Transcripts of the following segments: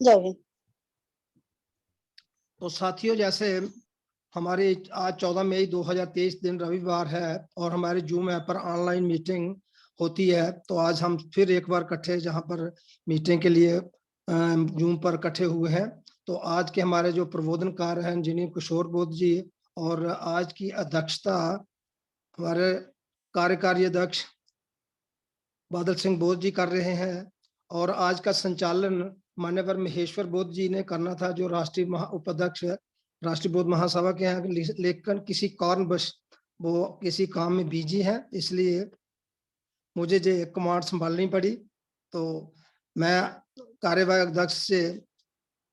जय हिंद। तो साथियों, जैसे हमारे आज 14 मई 2023 दिन रविवार है और हमारे जूम ऐप पर ऑनलाइन मीटिंग होती है। तो आज हम फिर एक बार इकट्ठे जहां पर मीटिंग के लिए जूम पर इकट्ठे हुए हैं। तो आज के हमारे जो प्रबोधनकार हैं इंजीनियर किशोर बोध जी, और आज की अध्यक्षता हमारे कार्यकारी अध्यक्ष बादल सिंह बोध जी कर रहे हैं, और आज का संचालन मान्यवर महेश्वर बोध जी ने करना था, जो राष्ट्रीय उपाध्यक्ष राष्ट्रीय बौद्ध महासभा के हैं, लेकिन किसी कारणवश वो किसी काम में बिजी हैं, इसलिए मुझे जो कमांड संभालनी पड़ी। तो मैं कार्यवाहक अध्यक्ष से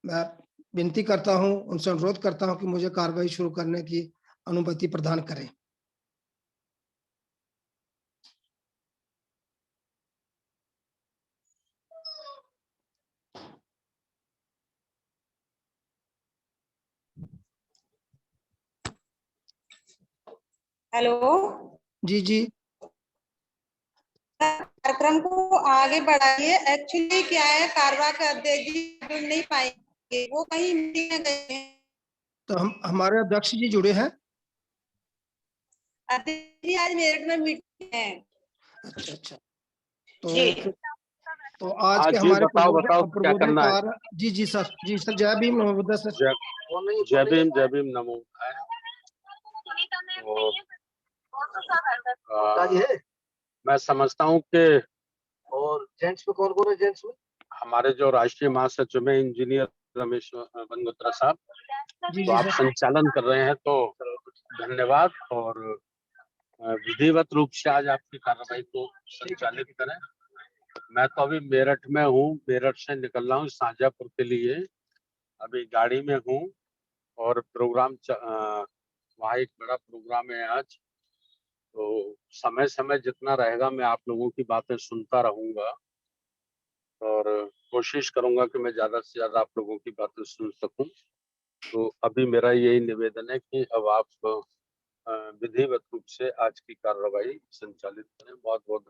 मैं विनती करता हूं, उनसे अनुरोध करता हूं कि मुझे कार्रवाई शुरू करने की अनुमति प्रदान करें। हेलो जी जी, कार्यक्रम को आगे बढ़ाइए। एक्चुअली क्या है, कार्यवाहक अध्यक्ष जी जुड़ नहीं पाएंगे, वो कहीं मीटिंग में गए हैं। तो हमारे अध्यक्ष जी जुड़े हैं। अध्यक्ष जी आज मेरठ में मीटिंग है। अच्छा अच्छा, तो आज के जी हमारे बताओ क्या करना है। प्रबोधनकार जी सर, जी सर, जय भीम नमो सर। जय भीम नमो। मैं समझता हूँ कि और जेंट्स पे कौन है, जेंट्स में हमारे जो राष्ट्रीय महासचिव में इंजीनियर रमेश बंगोत्रा साहब, तो आप संचालन कर रहे हैं, तो धन्यवाद। और विधिवत रूप से आज आपकी कार्रवाई को संचालित करें। मैं तो अभी मेरठ में हूँ, मेरठ से निकल रहा हूँ शाहजहांपुर के लिए, अभी गाड़ी में हूँ, और प्रोग्राम वहाँ एक बड़ा प्रोग्राम है आज। तो समय समय जितना रहेगा मैं आप लोगों की बातें सुनता रहूंगा, और कोशिश करूंगा कि मैं ज्यादा से ज्यादा आप लोगों की बातें सुन सकूं। तो अभी मेरा यही निवेदन है कि अब आप विधिवत रूप से आज की कार्रवाई संचालित करें। बहुत बहुत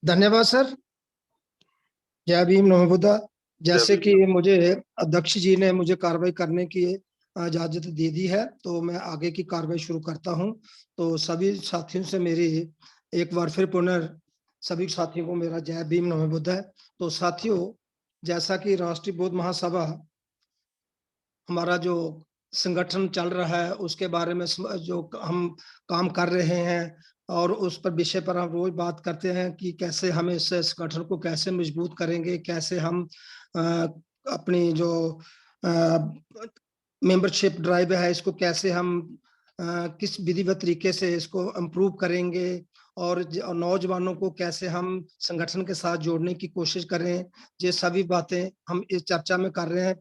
धन्यवाद सर। जय भीम नमो बुद्धा। जैसे कि मुझे अध्यक्ष जी ने मुझे कार्रवाई करने की इजाजत दे दी है, तो मैं आगे की कार्रवाई शुरू करता हूं। तो सभी साथियों से मेरी एक बार फिर सभी साथियों को मेरा जय भीम नमो बुद्ध है। तो साथियों, जैसा कि राष्ट्रीय बौद्ध महासभा हमारा जो संगठन चल रहा है उसके बारे में जो हम काम कर रहे हैं, और उस पर विषय पर हम रोज बात करते हैं कि कैसे हम इस संगठन को कैसे मजबूत करेंगे, कैसे हम अपनी जो मेंबरशिप ड्राइव है इसको कैसे हम किस विधिवत तरीके से इसको इम्प्रूव करेंगे, और नौजवानों को कैसे हम संगठन के साथ जोड़ने की कोशिश करें। ये सभी बातें हम इस चर्चा में कर रहे हैं।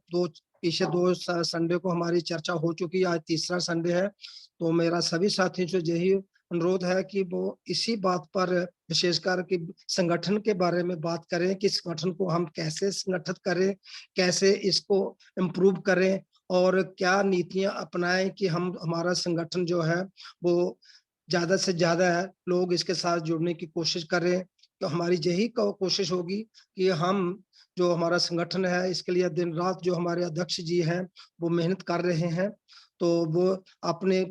पिछले 2 संडे को हमारी चर्चा हो चुकी है, आज तीसरा संडे है। तो मेरा सभी साथियों से यही अनुरोध है कि वो इसी बात पर विशेषकर कि संगठन के बारे में बात करें कि संगठन को हम कैसे संगठित करें, कैसे इसको इम्प्रूव करें, और क्या नीतियां अपनाएं कि हम हमारा संगठन जो है वो ज्यादा से ज्यादा लोग इसके साथ जुड़ने की कोशिश करें। तो हमारी यही कोशिश होगी कि हम जो हमारा संगठन है इसके लिए दिन रात जो हमारे अध्यक्ष जी हैं वो मेहनत कर रहे हैं। तो वो अपने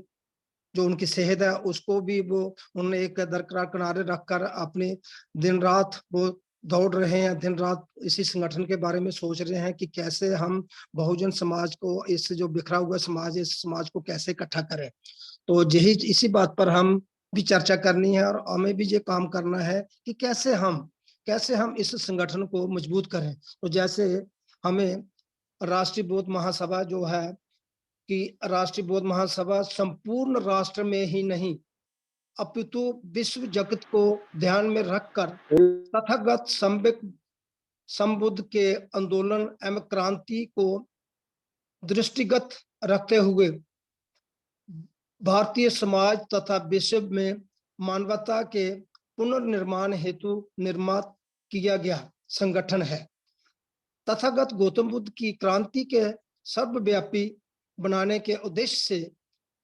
जो उनकी सेहत है उसको भी वो उन्होंने एक दरकरार किनारे रखकर अपने दिन रात वो दौड़ रहे हैं, दिन रात इसी संगठन के बारे में सोच रहे हैं कि कैसे हम बहुजन समाज को, इस जो बिखरा हुआ समाज है, इस समाज को कैसे इकट्ठा करें। तो यही इसी बात पर हम भी चर्चा करनी है, और हमें भी ये काम करना है कि कैसे हम इस संगठन को मजबूत करें। तो जैसे हमें राष्ट्रीय बौद्ध महासभा जो है कि राष्ट्रीय बौद्ध महासभा संपूर्ण राष्ट्र में ही नहीं अपितु विश्व जगत को ध्यान में रखकर तथागत संबुद्ध के आंदोलन एवं क्रांति को दृष्टिगत रखते हुए भारतीय समाज तथा विश्व में मानवता के पुनर्निर्माण हेतु निर्मित किया गया संगठन है। तथागत गौतम बुद्ध की क्रांति के सर्वव्यापी बनाने के उद्देश्य से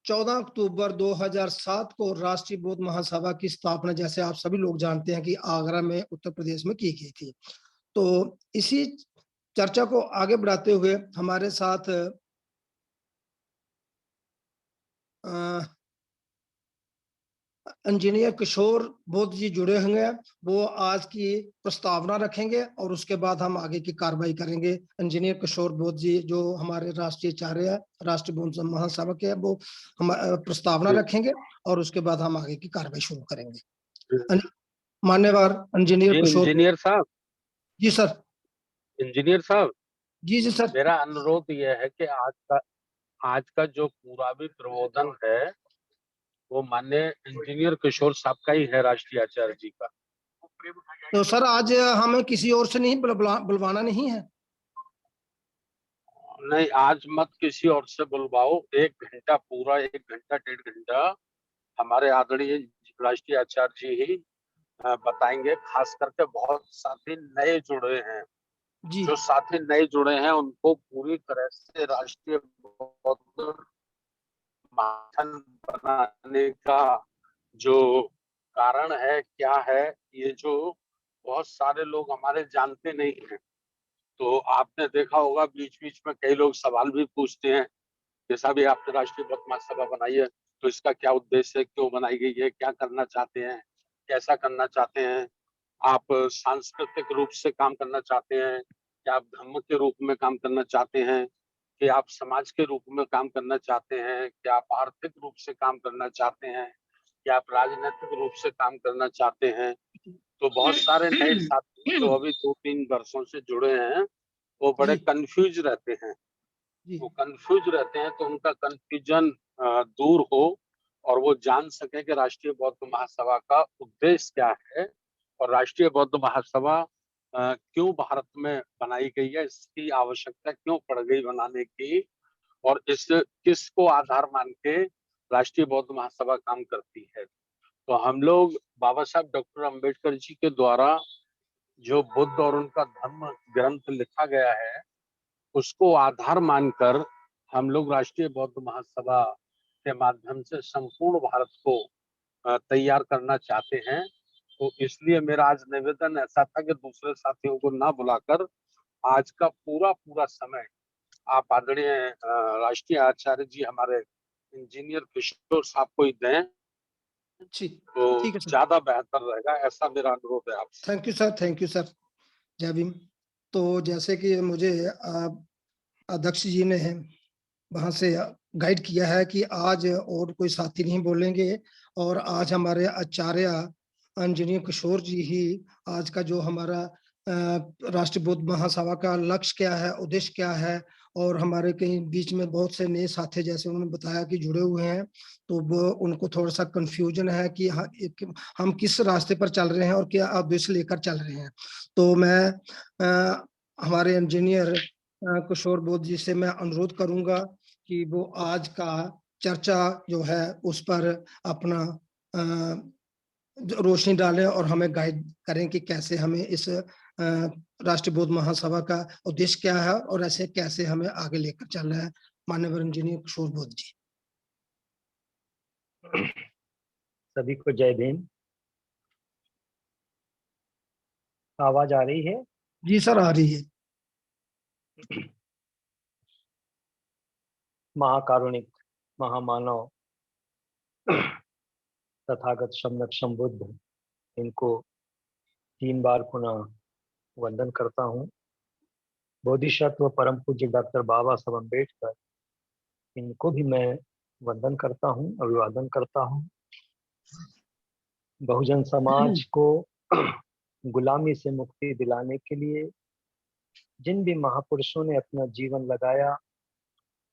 14 अक्टूबर 2007 को राष्ट्रीय बौद्ध महासभा की स्थापना, जैसे आप सभी लोग जानते हैं कि आगरा में उत्तर प्रदेश में की गई थी। तो इसी चर्चा को आगे बढ़ाते हुए हमारे साथ इंजीनियर किशोर बोध जी जुड़े होंगे। वो आज की प्रस्तावना रखेंगे और उसके बाद हम आगे की कार्रवाई करेंगे। इंजीनियर किशोर बोध जी जो हमारे राष्ट्रीय आचार्य है, राष्ट्रीय बोध महासभा के, वो हम प्रस्तावना रखेंगे और उसके बाद हम आगे की कार्रवाई शुरू करेंगे। मान्यवर इंजीनियर किशोर। इंजीनियर साहब, जी सर। इंजीनियर साहब, जी जी सर। मेरा अनुरोध यह है कि आज का जो पूरा भी प्रबोधन है वो माननीय इंजीनियर किशोर साहब का ही है, राष्ट्रीय आचार्य जी का। तो सर आज हमें किसी और से नहीं बुलवाना नहीं है? नहीं, आज मत किसी और से बुलवाओ। 1 घंटा पूरा, 1 घंटा 1.5 घंटा हमारे आदरणीय राष्ट्रीय आचार्य जी ही बताएंगे। खास करके बहुत साथी नए जुड़े हैं, जी जो साथी नए जुड़े हैं उनको पूरी तरह से राष्ट्रीय बौद्ध महासंघ बनाने का जो कारण है, क्या है, ये जो बहुत सारे लोग हमारे जानते नहीं हैं। तो आपने देखा होगा बीच बीच में कई लोग सवाल भी पूछते हैं कि साहब ये आपने राष्ट्रीय बौद्ध महासभा बनाई है, तो इसका क्या उद्देश्य है, क्यों बनाई गई है, क्या करना चाहते हैं, कैसा करना चाहते हैं, आप सांस्कृतिक रूप से काम करना चाहते हैं, क्या आप धर्म के रूप में काम करना चाहते हैं, कि आप समाज के रूप में काम करना चाहते हैं, क्या आप आर्थिक रूप से काम करना चाहते हैं, क्या आप राजनीतिक रूप से काम करना चाहते हैं। तो बहुत सारे नए साथी जो अभी 2-3 वर्षों से जुड़े हैं वो बड़े जी कंफ्यूज रहते हैं। जी वो कंफ्यूज रहते हैं, तो उनका कंफ्यूजन दूर हो और वो जान सके कि राष्ट्रीय बौद्ध महासभा का उद्देश्य क्या है और राष्ट्रीय बौद्ध महासभा क्यों भारत में बनाई गई है, इसकी आवश्यकता क्यों पड़ गई बनाने की, और इस किसको आधार मान के राष्ट्रीय बौद्ध महासभा काम करती है। तो हम लोग बाबा साहब डॉक्टर अंबेडकर जी के द्वारा जो बुद्ध और उनका धर्म ग्रंथ लिखा गया है उसको आधार मानकर हम लोग राष्ट्रीय बौद्ध महासभा के माध्यम से संपूर्ण भारत को तैयार करना चाहते हैं। तो इसलिए मेरा आज निवेदन ऐसा था कि दूसरे साथियों को ना बुलाकर आज का पूरा पूरा समय आप आदरणीय राष्ट्रीय आचार्य जी हमारे इंजीनियर किशोर साहब को ही दें ठीक। तो ठीक है सर। ज्यादा बेहतर रहेगा, ऐसा मेरा अनुरोध है आपसे। Thank you sir. Thank you sir. जय भीम। तो जैसे कि मुझे अध्यक्ष जी ने वहां से गाइड किया है कि आज और कोई साथी नहीं बोलेंगे और आज हमारे आचार्य इंजीनियर किशोर जी ही आज का जो हमारा राष्ट्रीय बौद्ध महासभा का लक्ष्य क्या है, उद्देश्य क्या है, और हमारे कहीं बीच में बहुत से नए साथी जैसे उन्होंने बताया कि जुड़े हुए हैं, तो वो उनको थोड़ा सा कंफ्यूजन है कि हम किस रास्ते पर चल रहे हैं और क्या उद्देश्य लेकर चल रहे हैं। तो मैं हमारे इंजीनियर किशोर बोध जी से मैं अनुरोध करूंगा कि वो आज का चर्चा जो है उस पर अपना रोशनी डालें और हमें गाइड करें कि कैसे हमें इस राष्ट्रीय बौद्ध महासभा का उद्देश्य क्या है और ऐसे कैसे हमें आगे लेकर चलना है। माननीय इंजीनियर किशोर बोध जी। सभी को जय भीम। आवाज आ रही है? जी सर, आ रही है। महाकारुणिक महामानव तथागत सम्यक संबुद्ध, इनको 3 बार पुनः वंदन करता हूँ। बोधिसत्व परम पूज्य डॉक्टर बाबा साहब अम्बेडकर, इनको भी मैं वंदन करता हूँ, अभिवादन करता हूँ। बहुजन समाज को गुलामी से मुक्ति दिलाने के लिए जिन भी महापुरुषों ने अपना जीवन लगाया,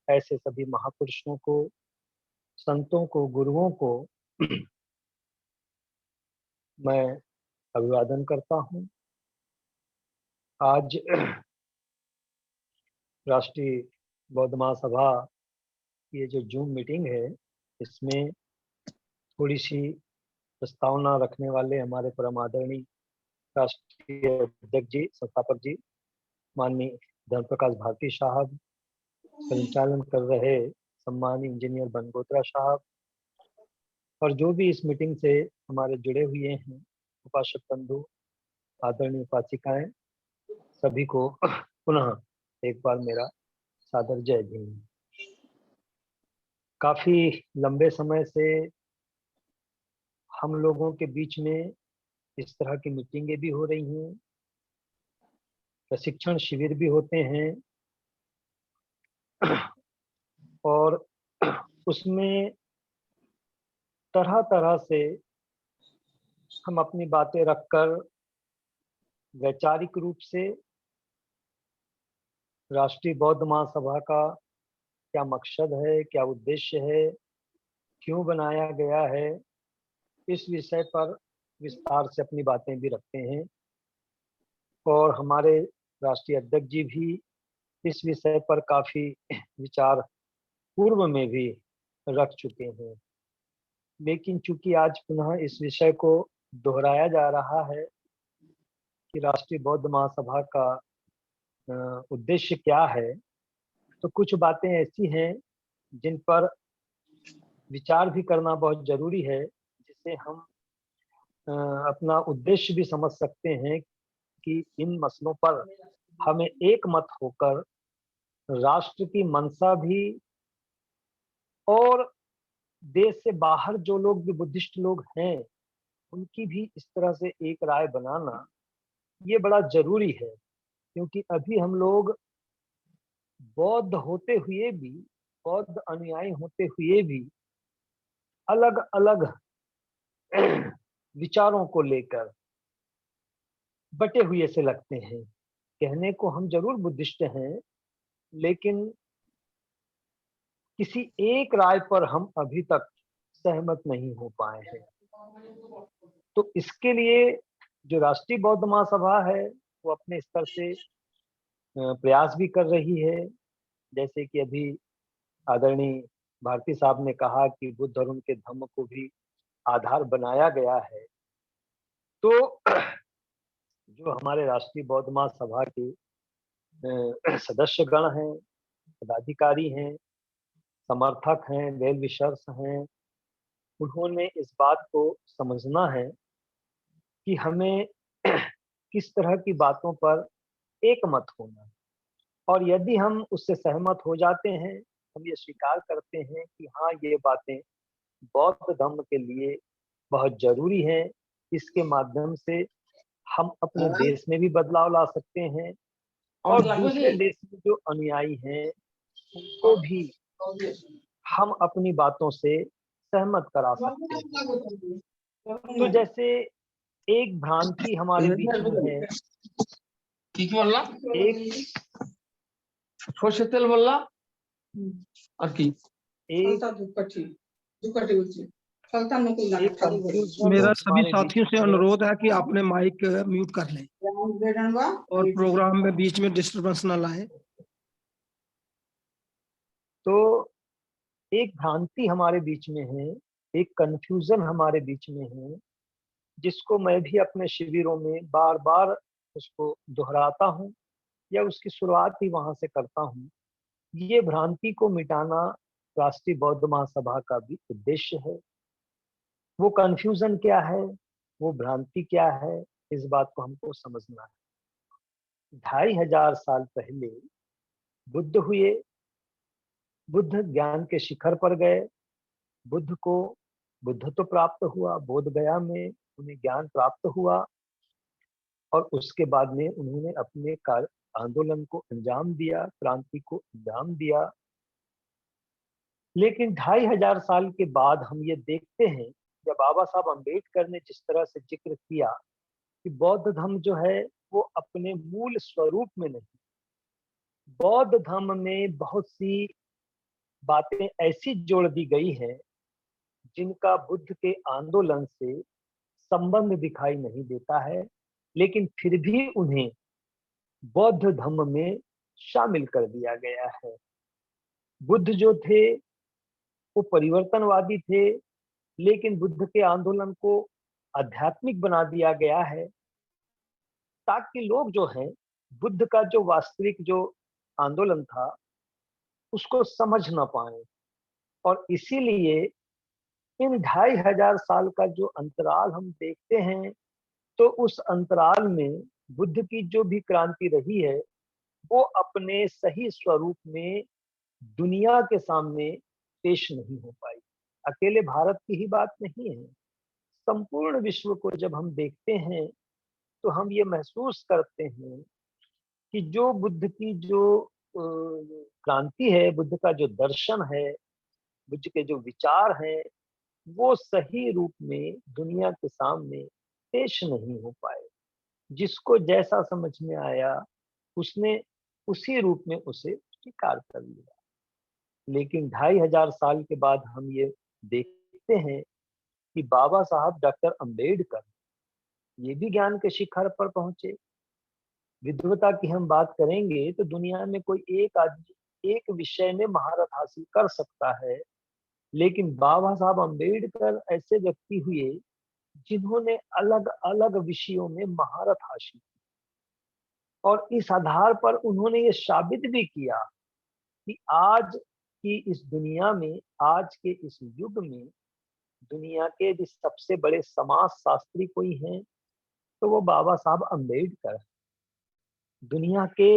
ऐसे सभी महापुरुषों को, संतों को, गुरुओं को मैं अभिवादन करता हूँ। आज राष्ट्रीय बौद्ध महासभा ये जो जूम मीटिंग है, इसमें थोड़ी सी प्रस्तावना रखने वाले हमारे परम आदरणीय राष्ट्रीय अध्यक्ष जी, संस्थापक जी, माननीय धर्म प्रकाश भारती साहब, संचालन कर रहे सम्मानीय इंजीनियर बनगोत्रा साहब, और जो भी इस मीटिंग से हमारे जुड़े हुए हैं, उपासक बंधु, आदरणीय उपासिकाएं, सभी को पुनः एक बार मेरा सादर जय भीम। काफी लंबे समय से हम लोगों के बीच में इस तरह की मीटिंगें भी हो रही हैं, प्रशिक्षण शिविर भी होते हैं और उसमें तरह तरह से हम अपनी बातें रखकर वैचारिक रूप से राष्ट्रीय बौद्ध महासभा का क्या मकसद है, क्या उद्देश्य है, क्यों बनाया गया है, इस विषय पर विस्तार से अपनी बातें भी रखते हैं। और हमारे राष्ट्रीय अध्यक्ष जी भी इस विषय पर काफी विचार पूर्व में भी रख चुके हैं, लेकिन चूंकि आज पुनः इस विषय को दोहराया जा रहा है कि राष्ट्रीय बौद्ध महासभा का उद्देश्य क्या है, तो कुछ बातें ऐसी हैं जिन पर विचार भी करना बहुत जरूरी है, जिससे हम अपना उद्देश्य भी समझ सकते हैं कि इन मसलों पर हमें एक मत होकर राष्ट्र की मंशा भी और देश से बाहर जो लोग भी बुद्धिस्ट लोग हैं उनकी भी इस तरह से एक राय बनाना ये बड़ा जरूरी है। क्योंकि अभी हम लोग बौद्ध होते हुए भी, बौद्ध अनुयायी होते हुए भी अलग अलग विचारों को लेकर बटे हुए से लगते हैं। कहने को हम जरूर बुद्धिस्ट हैं, लेकिन किसी एक राय पर हम अभी तक सहमत नहीं हो पाए हैं। तो इसके लिए जो राष्ट्रीय बौद्ध महासभा है वो अपने स्तर से प्रयास भी कर रही है। जैसे कि अभी आदरणीय भारती साहब ने कहा कि बुद्ध और उनके धम्म को भी आधार बनाया गया है। तो जो हमारे राष्ट्रीय बौद्ध महासभा के सदस्य गण हैं, पदाधिकारी हैं, समर्थक हैं, वेल विशर्स हैं, उन्होंने इस बात को समझना है कि हमें किस तरह की बातों पर एक मत होना है। और यदि हम उससे सहमत हो जाते हैं, हम ये स्वीकार करते हैं कि हाँ ये बातें बौद्ध धर्म के लिए बहुत जरूरी है, इसके माध्यम से हम अपने देश में भी बदलाव ला सकते हैं और दूसरे देश में जो अनुयायी हैं उनको भी हम अपनी बातों से सहमत करा सकते हैं। तो जैसे एक भ्रांति हमारे बीच में है, एक সর্ষের তেল বললা আর কি मेरा सभी साथियों से अनुरोध है कि आपने माइक म्यूट कर लें और प्रोग्राम में बीच में डिस्टरबेंस ना लाएं। तो एक भ्रांति हमारे बीच में है, एक कंफ्यूजन हमारे बीच में है, जिसको मैं भी अपने शिविरों में बार बार उसको दोहराता हूँ या उसकी शुरुआत ही वहां से करता हूँ। ये भ्रांति को मिटाना राष्ट्रीय बौद्ध महासभा का भी उद्देश्य है। वो कंफ्यूजन क्या है, वो भ्रांति क्या है, इस बात को हमको समझना है। 2500 साल पहले बुद्ध हुए, बुद्ध ज्ञान के शिखर पर गए, बुद्ध को बुद्धत्व प्राप्त हुआ, बोध गया में उन्हें ज्ञान प्राप्त हुआ और उसके बाद में उन्होंने अपने आंदोलन को अंजाम दिया, क्रांति को अंजाम दिया। लेकिन 2500 साल के बाद हम ये देखते हैं, जब बाबा साहब अम्बेडकर ने जिस तरह से जिक्र किया कि बौद्ध धर्म जो है वो अपने मूल स्वरूप में नहीं, बौद्ध धर्म में बहुत सी बातें ऐसी जोड़ दी गई है जिनका बुद्ध के आंदोलन से संबंध दिखाई नहीं देता है, लेकिन फिर भी उन्हें बौद्ध धर्म में शामिल कर दिया गया है। बुद्ध जो थे वो परिवर्तनवादी थे, लेकिन बुद्ध के आंदोलन को आध्यात्मिक बना दिया गया है ताकि लोग जो हैं बुद्ध का जो वास्तविक जो आंदोलन था उसको समझ ना पाए। और इसीलिए इन 2500 साल का जो अंतराल हम देखते हैं, तो उस अंतराल में बुद्ध की जो भी क्रांति रही है वो अपने सही स्वरूप में दुनिया के सामने पेश नहीं हो पाई। अकेले भारत की ही बात नहीं है, संपूर्ण विश्व को जब हम देखते हैं तो हम ये महसूस करते हैं कि जो बुद्ध की जो क्रांति है, बुद्ध का जो दर्शन है, बुद्ध के जो विचार हैं, वो सही रूप में दुनिया के सामने पेश नहीं हो पाए। जिसको जैसा समझ में आया उसने उसी रूप में उसे स्वीकार कर लिया। लेकिन 2500 साल के बाद हम ये देखते हैं कि बाबा साहब डॉक्टर अंबेडकर ये भी ज्ञान के शिखर पर पहुंचे। विद्वता की हम बात करेंगे तो दुनिया में कोई एक आदमी एक विषय में महारत हासिल कर सकता है, लेकिन बाबा साहब अंबेडकर ऐसे व्यक्ति हुए जिन्होंने अलग अलग विषयों में महारत हासिल की और इस आधार पर उन्होंने ये साबित भी किया कि आज की इस दुनिया में, आज के इस युग में दुनिया के यदि सबसे बड़े समाज शास्त्री कोई हैं तो वो बाबा साहब अंबेडकर हैं। दुनिया के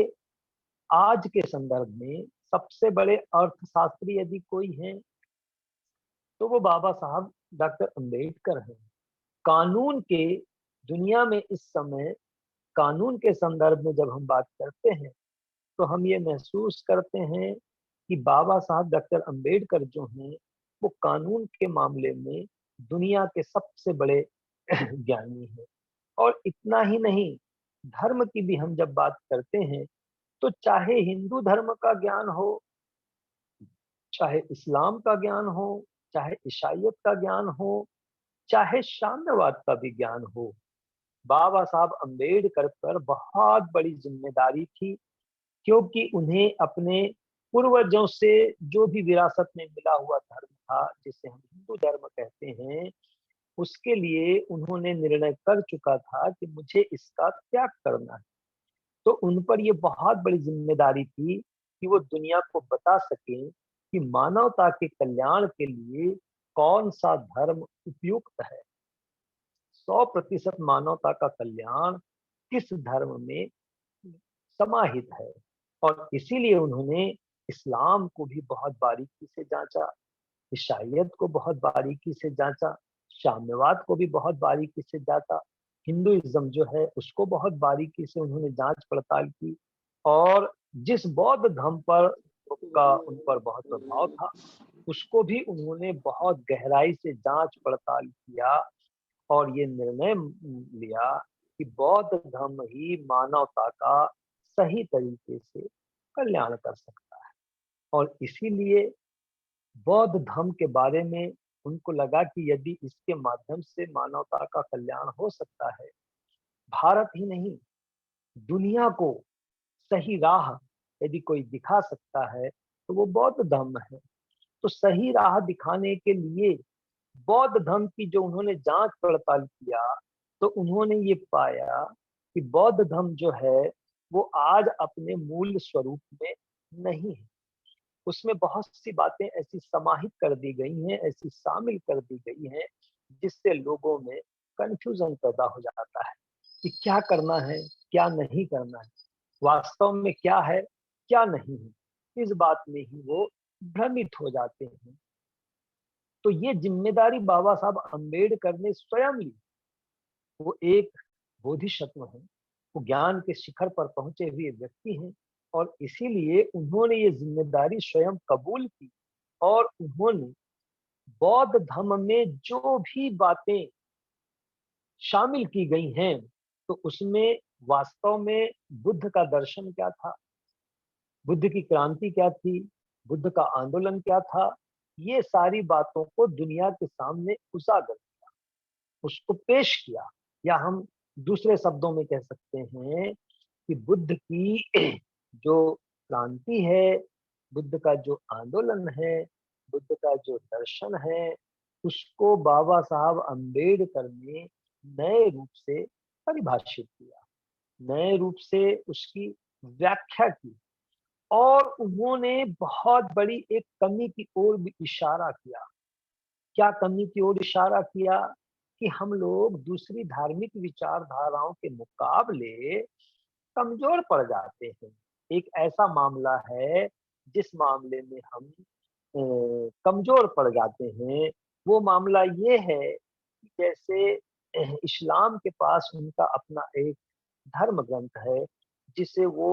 आज के संदर्भ में सबसे बड़े अर्थशास्त्री यदि कोई हैं तो वो बाबा साहब डॉक्टर अंबेडकर हैं। कानून के दुनिया में इस समय कानून के संदर्भ में जब हम बात करते हैं तो हम ये महसूस करते हैं कि बाबा साहब डॉक्टर अंबेडकर जो हैं वो कानून के मामले में दुनिया के सबसे बड़े ज्ञानी हैं। और इतना ही नहीं, धर्म की भी हम जब बात करते हैं तो चाहे हिंदू धर्म का ज्ञान हो, चाहे इस्लाम का ज्ञान हो, चाहे ईसाइयत का ज्ञान हो, चाहे साम्यवाद का भी ज्ञान हो, बाबा साहब अंबेडकर पर बहुत बड़ी जिम्मेदारी थी, क्योंकि उन्हें अपने पूर्वजों से जो भी विरासत में मिला हुआ धर्म था, जिसे हम हिंदू धर्म कहते हैं, उसके लिए उन्होंने निर्णय कर चुका था कि मुझे इसका त्याग करना है। तो उन पर ये बहुत बड़ी जिम्मेदारी थी कि वो दुनिया को बता सकें कि मानवता के कल्याण के लिए कौन सा धर्म उपयुक्त है। 100% मानवता का कल्याण किस धर्म में समाहित है। और इसीलिए उन्होंने इस्लाम को भी बहुत बारीकी से जांचा, ईसाइयत को बहुत बारीकी से जांचा, साम्यवाद को भी बहुत बारीकी से जांचा, हिंदुइज्म जो है उसको बहुत बारीकी से उन्होंने जांच पड़ताल की। और जिस बौद्ध धर्म पर का उन पर बहुत प्रभाव था उसको भी उन्होंने बहुत गहराई से जांच पड़ताल किया और ये निर्णय लिया कि बौद्ध धर्म ही मानवता का सही तरीके से कल्याण कर सकता है। और इसीलिए बौद्ध धर्म के बारे में उनको लगा कि यदि इसके माध्यम से मानवता का कल्याण हो सकता है, भारत ही नहीं दुनिया को सही राह यदि कोई दिखा सकता है तो वो बौद्ध धर्म है। तो सही राह दिखाने के लिए बौद्ध धर्म की जो उन्होंने जांच पड़ताल किया तो उन्होंने ये पाया कि बौद्ध धर्म जो है वो आज अपने मूल स्वरूप में नहीं है। उसमें बहुत सी बातें ऐसी समाहित कर दी गई हैं, ऐसी शामिल कर दी गई हैं जिससे लोगों में कंफ्यूजन पैदा हो जाता है कि क्या करना है, क्या नहीं करना है, वास्तव में क्या है, क्या नहीं है। इस बात में ही वो भ्रमित हो जाते हैं। तो ये जिम्मेदारी बाबा साहब अंबेडकर ने स्वयं ली। वो एक बोधिसत्व है, वो ज्ञान के शिखर पर पहुंचे हुए व्यक्ति हैं और इसीलिए उन्होंने ये जिम्मेदारी स्वयं कबूल की और उन्होंने बौद्ध धर्म में जो भी बातें शामिल की गई हैं तो उसमें वास्तव में बुद्ध का दर्शन क्या था, बुद्ध की क्रांति क्या थी, बुद्ध का आंदोलन क्या था, ये सारी बातों को दुनिया के सामने उजागर किया, उसको पेश किया। या हम दूसरे शब्दों में कह सकते हैं कि बुद्ध की जो क्रांति है, बुद्ध का जो आंदोलन है, बुद्ध का जो दर्शन है, उसको बाबा साहब अंबेडकर ने नए रूप से परिभाषित किया, नए रूप से उसकी व्याख्या की और उन्होंने बहुत बड़ी एक कमी की ओर भी इशारा किया। क्या कमी की ओर इशारा किया कि हम लोग दूसरी धार्मिक विचारधाराओं के मुकाबले कमजोर पड़ जाते हैं। एक ऐसा मामला है जिस मामले में हम कमजोर पड़ जाते हैं। वो मामला ये है कि जैसे इस्लाम के पास उनका अपना एक धर्म ग्रंथ है जिसे वो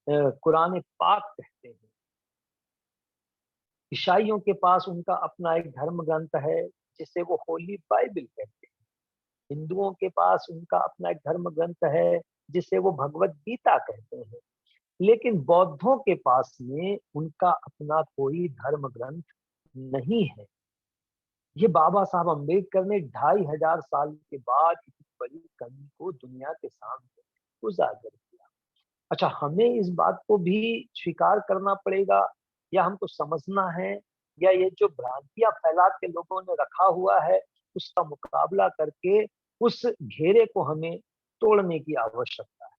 कुरान पाक कहते हैं। ईसाइयों के पास उनका अपना एक धर्म ग्रंथ है जिसे वो होली बाइबल कहते हैं। हिंदुओं के पास उनका अपना एक धर्म ग्रंथ है जिसे वो भगवत गीता कहते हैं। लेकिन बौद्धों के पास में उनका अपना कोई धर्म ग्रंथ नहीं है। ये बाबा साहब अम्बेडकर ने 2500 साल के बाद इतनी बड़ी कमी को दुनिया के सामने उजागर किया। अच्छा, हमें इस बात को भी स्वीकार करना पड़ेगा या हमको समझना है, या ये जो भ्रांतियां फैला के लोगों ने रखा हुआ है उसका मुकाबला करके उस घेरे को हमें तोड़ने की आवश्यकता है।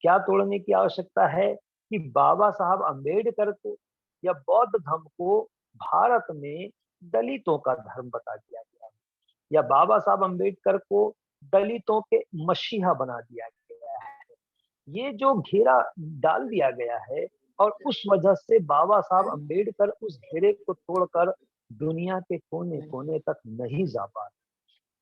क्या तोड़ने की आवश्यकता है कि बाबा साहब अम्बेडकर को या बौद्ध धर्म को भारत में दलितों का धर्म बता दिया गया है, या बाबा साहब अम्बेडकर को दलितों के मसीहा बना दिया गया है। ये जो घेरा डाल दिया गया है और उस वजह से बाबा साहब अम्बेडकर उस घेरे को तोड़कर दुनिया के कोने कोने तक नहीं जा पा।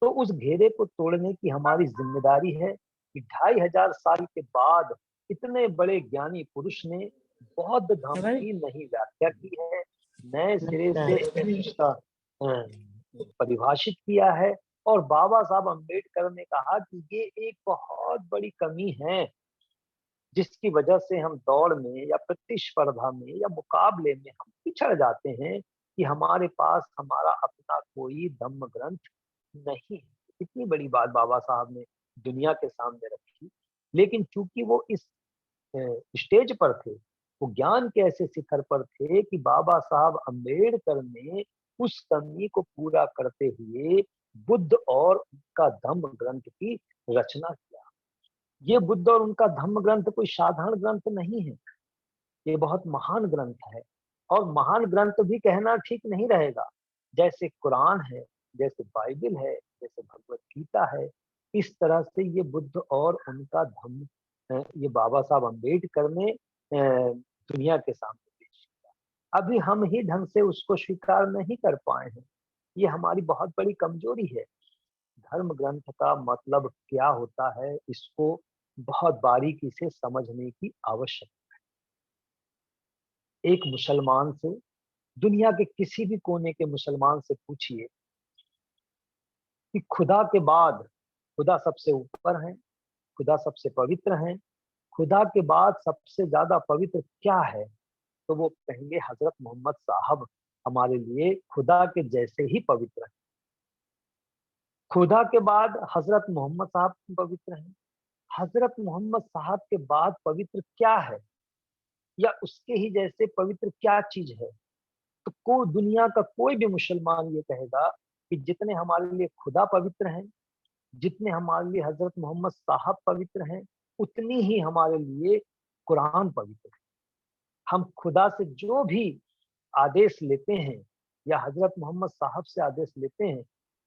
तो उस घेरे को तोड़ने की हमारी जिम्मेदारी है कि 2500 साल के बाद इतने बड़े ज्ञानी पुरुष ने बौद्ध धर्म की नई व्याख्या की है, नए सिरे से उसका परिभाषित किया है। और बाबा साहब अम्बेडकर ने कहा कि ये एक बहुत बड़ी कमी है जिसकी वजह से हम दौड़ में या प्रतिस्पर्धा में या मुकाबले में हम पिछड़ जाते हैं कि हमारे पास हमारा अपना कोई धम्म ग्रंथ नहीं है। इतनी बड़ी बात बाबा साहब ने दुनिया के सामने रखी। लेकिन चूंकि वो इस स्टेज पर थे, वो ज्ञान के ऐसे शिखर पर थे कि बाबा साहब अम्बेडकर ने उस कमी को पूरा करते हुए बुद्ध और उनका धम्म ग्रंथ की रचना किया। ये बुद्ध और उनका धम्म ग्रंथ कोई साधारण ग्रंथ नहीं है, ये बहुत महान ग्रंथ है। और महान ग्रंथ भी कहना ठीक नहीं रहेगा। जैसे कुरान है, जैसे बाइबल है, जैसे भगवत गीता है, इस तरह से ये बुद्ध और उनका धम्म ये बाबा साहब अम्बेडकर ने दुनिया के सामने पेश किया। अभी हम ही ढंग से उसको स्वीकार नहीं कर पाए हैं, ये हमारी बहुत बड़ी कमजोरी है। धर्म ग्रंथ का मतलब क्या होता है, इसको बहुत बारीकी से समझने की आवश्यकता है। एक मुसलमान से, दुनिया के किसी भी कोने के मुसलमान से पूछिए कि खुदा के बाद, खुदा सबसे ऊपर है, खुदा सबसे पवित्र है, खुदा के बाद सबसे ज्यादा पवित्र क्या है, तो वो कहेंगे हजरत मोहम्मद साहब हमारे लिए खुदा के जैसे ही पवित्र है। खुदा के बाद हजरत मोहम्मद साहब पवित्र हैं। हजरत मोहम्मद साहब के बाद पवित्र क्या है, या उसके ही जैसे पवित्र क्या चीज है? तो को दुनिया का कोई भी मुसलमान ये कहेगा कि जितने हमारे लिए खुदा पवित्र हैं, जितने हमारे लिए हजरत मोहम्मद साहब पवित्र हैं, उतनी ही हमारे लिए कुरान पवित्र है। हम खुदा से जो भी आदेश लेते हैं या हजरत मोहम्मद साहब से आदेश लेते हैं,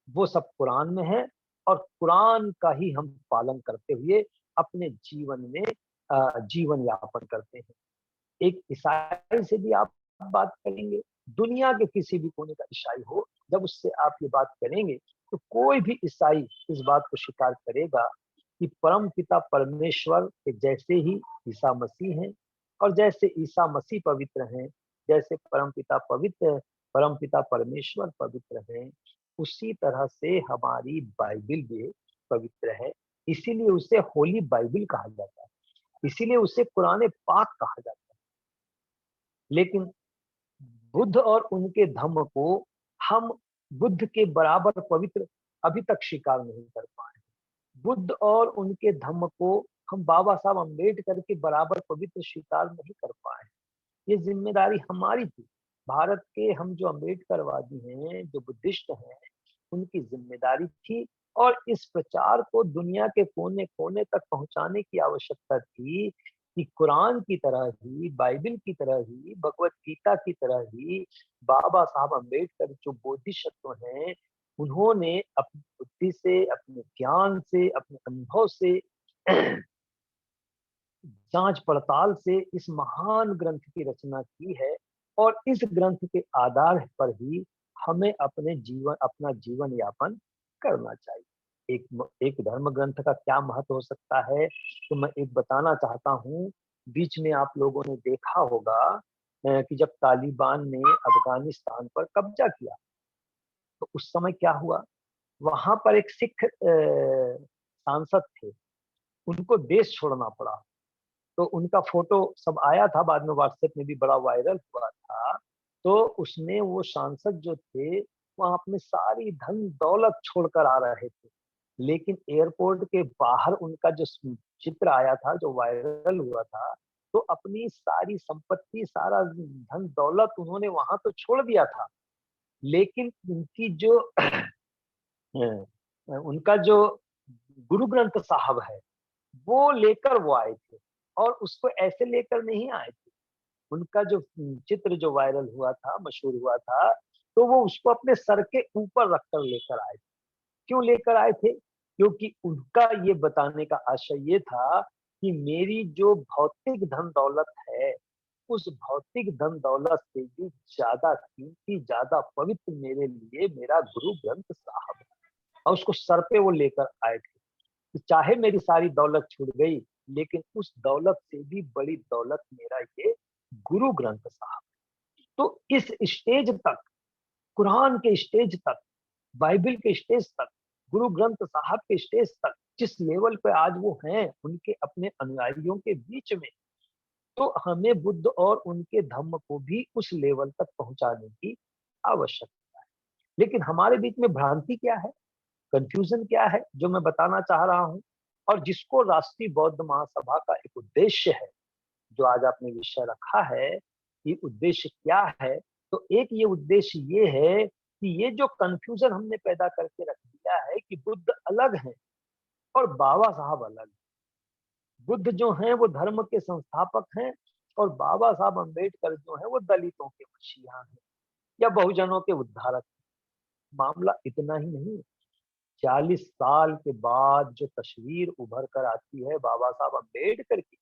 वो सब कुरान में है, और कुरान का ही हम पालन करते हुए अपने जीवन में जीवन यापन करते हैं। एक ईसाई से भी आप बात करेंगे, दुनिया के किसी भी कोने का ईसाई हो, जब उससे आप ये बात करेंगे तो कोई भी ईसाई इस बात को स्वीकार करेगा कि परम पिता परमेश्वर के जैसे ही ईसा मसीह हैं, और जैसे ईसा मसीह पवित्र हैं, जैसे परम पिता परमेश्वर पवित्र हैं, उसी तरह से हमारी बाइबिल भी पवित्र है। इसीलिए उसे होली बाइबिल कहा जाता है, इसीलिए उसे कुरान पाक कहा जाता है। लेकिन बुद्ध और उनके धम्म को हम बुद्ध के बराबर पवित्र अभी तक स्वीकार नहीं कर पाए। बुद्ध और उनके धम्म को हम बाबा साहब अम्बेडकर के बराबर पवित्र स्वीकार नहीं कर पाए। ये जिम्मेदारी हमारी थी। भारत के हम जो अम्बेडकरवादी हैं, जो बुद्धिस्ट हैं, उनकी जिम्मेदारी थी, और इस प्रचार को दुनिया के कोने कोने तक पहुंचाने की आवश्यकता थी कि कुरान की तरह ही, बाइबल की तरह ही, भगवत गीता की तरह ही बाबा साहब अम्बेडकर जो बोधिसत्व हैं, उन्होंने अपनी बुद्धि से, अपने ज्ञान से, अपने अनुभव से जांच पड़ताल से इस महान ग्रंथ की रचना की है और इस ग्रंथ के आधार पर ही हमें अपना जीवन यापन करना चाहिए। एक धर्म ग्रंथ का क्या महत्व हो सकता है, तो मैं एक बताना चाहता हूँ। बीच में आप लोगों ने देखा होगा कि जब तालिबान ने अफगानिस्तान पर कब्जा किया, तो उस समय क्या हुआ, वहां पर एक सिख सांसद थे, उनको देश छोड़ना पड़ा। तो उनका फोटो सब आया था, बाद में व्हाट्सएप में भी बड़ा वायरल हुआ था। तो उसमें वो सांसद जो थे, वहां अपनी सारी धन दौलत छोड़कर आ रहे थे, लेकिन एयरपोर्ट के बाहर उनका जो चित्र आया था, जो वायरल हुआ था, तो अपनी सारी संपत्ति, सारा धन दौलत उन्होंने वहां तो छोड़ दिया था, लेकिन उनकी जो उनका जो गुरु ग्रंथ साहब है, वो लेकर वो आए थे। और उसको ऐसे लेकर नहीं आए थे, उनका जो चित्र जो वायरल हुआ था, मशहूर हुआ था, तो वो उसको अपने सर के ऊपर रखकर लेकर आए थे। क्यों लेकर आए थे? क्योंकि उनका ये बताने का आशय ये था कि मेरी जो भौतिक धन दौलत है, उस भौतिक धन दौलत से भी ज्यादा कीमती, ज्यादा पवित्र मेरे लिए मेरा गुरु ग्रंथ साहब है। और उसको सर पे वो लेकर आए थे कि चाहे मेरी सारी दौलत छूट गई, लेकिन उस दौलत से भी बड़ी दौलत मेरा ये गुरु ग्रंथ साहब। तो इस स्टेज तक, कुरान के स्टेज तक, बाइबल के स्टेज तक, गुरु ग्रंथ साहब के स्टेज तक, जिस लेवल पे आज वो हैं उनके अपने अनुयायियों के बीच में, तो हमें बुद्ध और उनके धम्म को भी उस लेवल तक पहुंचाने की आवश्यकता है। लेकिन हमारे बीच में भ्रांति क्या है, कंफ्यूजन क्या है, जो मैं बताना चाह रहा हूं, और जिसको राष्ट्रीय बौद्ध महासभा का एक उद्देश्य है, जो आज आपने विषय रखा है, ये उद्देश्य क्या है। तो एक ये उद्देश्य ये है कि ये जो कंफ्यूजन हमने पैदा करके रख दिया है कि बुद्ध अलग हैं और बाबा साहब अलग हैं। बुद्ध जो हैं वो धर्म के संस्थापक हैं, और बाबा साहब अम्बेडकर जो हैं वो दलितों के मसीहा हैं या बहुजनों के उद्धारक हैं। मामला इतना ही नहीं, 40 साल के बाद जो तस्वीर उभर कर आती है बाबा साहब अम्बेडकर की,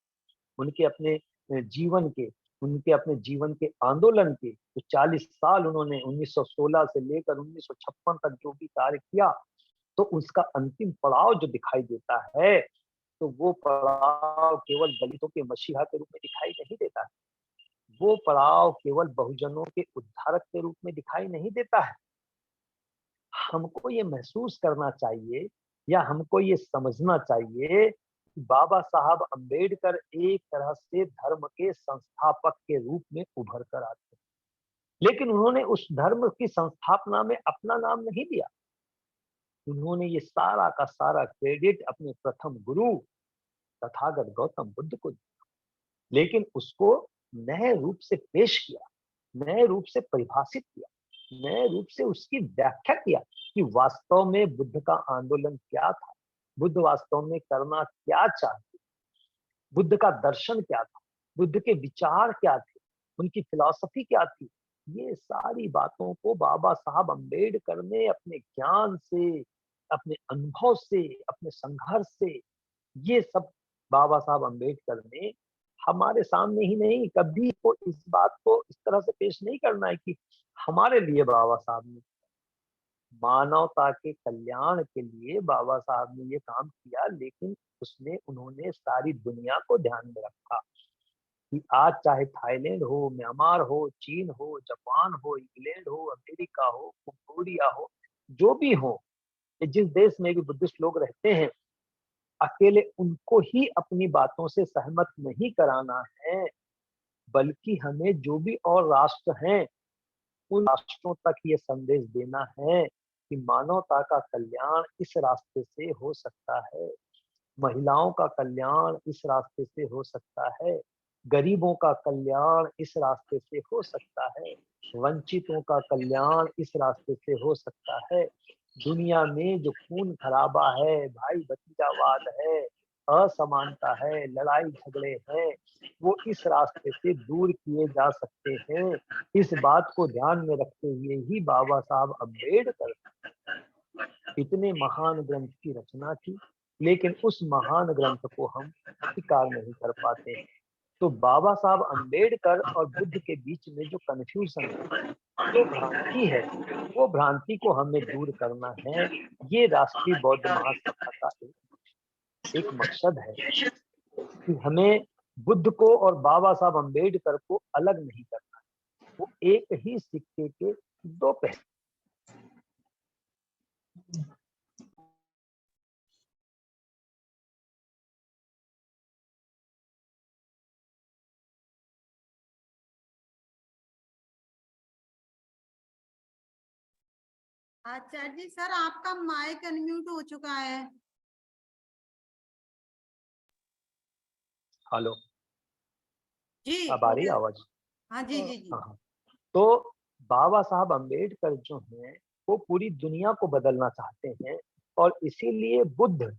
उनके अपने जीवन के, उनके अपने जीवन के आंदोलन के, तो 40 साल उन्होंने 1916 से लेकर 1956 तक जो भी कार्य किया, तो उसका अंतिम पड़ाव जो दिखाई देता है, तो वो पड़ाव केवल दलितों के मसीहा के रूप में दिखाई नहीं देता है, वो पड़ाव केवल बहुजनों के उद्धारक के रूप में दिखाई नहीं देता है। हमको ये महसूस करना चाहिए, या हमको ये समझना चाहिए कि बाबा साहब अम्बेडकर एक तरह से धर्म के संस्थापक के रूप में उभर कर आते हैं, लेकिन उन्होंने उस धर्म की संस्थापना में अपना नाम नहीं दिया। उन्होंने ये सारा का सारा क्रेडिट अपने प्रथम गुरु तथागत गौतम बुद्ध को दिया, लेकिन उसको नए रूप से पेश किया, नए रूप से परिभाषित किया, नए रूप से उसकी व्याख्या किया कि वास्तव में बुद्ध का आंदोलन क्या था, बुद्ध वास्तव में करना क्या चाहते, बुद्ध का दर्शन क्या था, बुद्ध के विचार क्या थे, उनकी फिलॉसफी क्या थी। ये सारी बातों को बाबा साहब अम्बेडकर ने अपने ज्ञान से, अपने अनुभव से, अपने संघर्ष से, ये सब बाबा साहब अम्बेडकर ने हमारे सामने ही नहीं, कभी को इस बात को इस तरह से पेश नहीं करना है कि हमारे लिए बाबा साहब ने, मानवता के कल्याण के लिए बाबा साहब ने ये काम किया, लेकिन उसमें उन्होंने सारी दुनिया को ध्यान में रखा कि आज चाहे थाईलैंड हो, म्यांमार हो, चीन हो, जापान हो, इंग्लैंड हो, अमेरिका हो, कोरिया हो, जो भी हो, जिस देश में भी बुद्धिस्ट लोग रहते हैं, अकेले उनको ही अपनी बातों से सहमत नहीं कराना है, बल्कि हमें जो भी और राष्ट्र हैं, उन राष्ट्रों तक ये संदेश देना है कि मानवता का कल्याण इस रास्ते से हो सकता है, महिलाओं का कल्याण इस रास्ते से हो सकता है, गरीबों का कल्याण इस रास्ते से हो सकता है, वंचितों का कल्याण इस रास्ते से हो सकता है। दुनिया में जो खून खराबा है, भाई भतीजावाद है, असमानता है, लड़ाई झगड़े हैं, वो इस रास्ते से दूर किए जा सकते हैं। इस बात को ध्यान में रखते हुए ही बाबा साहब अम्बेडकर इतने महान ग्रंथ की रचना की, लेकिन उस महान ग्रंथ को हम स्वीकार नहीं कर पाते हैं। तो बाबा साहब अंबेडकर और बुद्ध के बीच में जो कन्फ्यूजन है, जो भ्रांति है, वो भ्रांति को हमें दूर करना है। ये राष्ट्रीय बौद्ध महासभा का एक मकसद है कि हमें बुद्ध को और बाबा साहब अंबेडकर को अलग नहीं करना है। वो एक ही सिक्के के दो पहलू। आचार्य जी सर, आपका माइक अनम्यूट हो चुका है। हेलो, जी अब आ रही आवाज? हाँ जी जी जी। हाँ। तो बाबा साहब अंबेडकर जो हैं वो पूरी दुनिया को बदलना चाहते हैं, और इसीलिए बुद्ध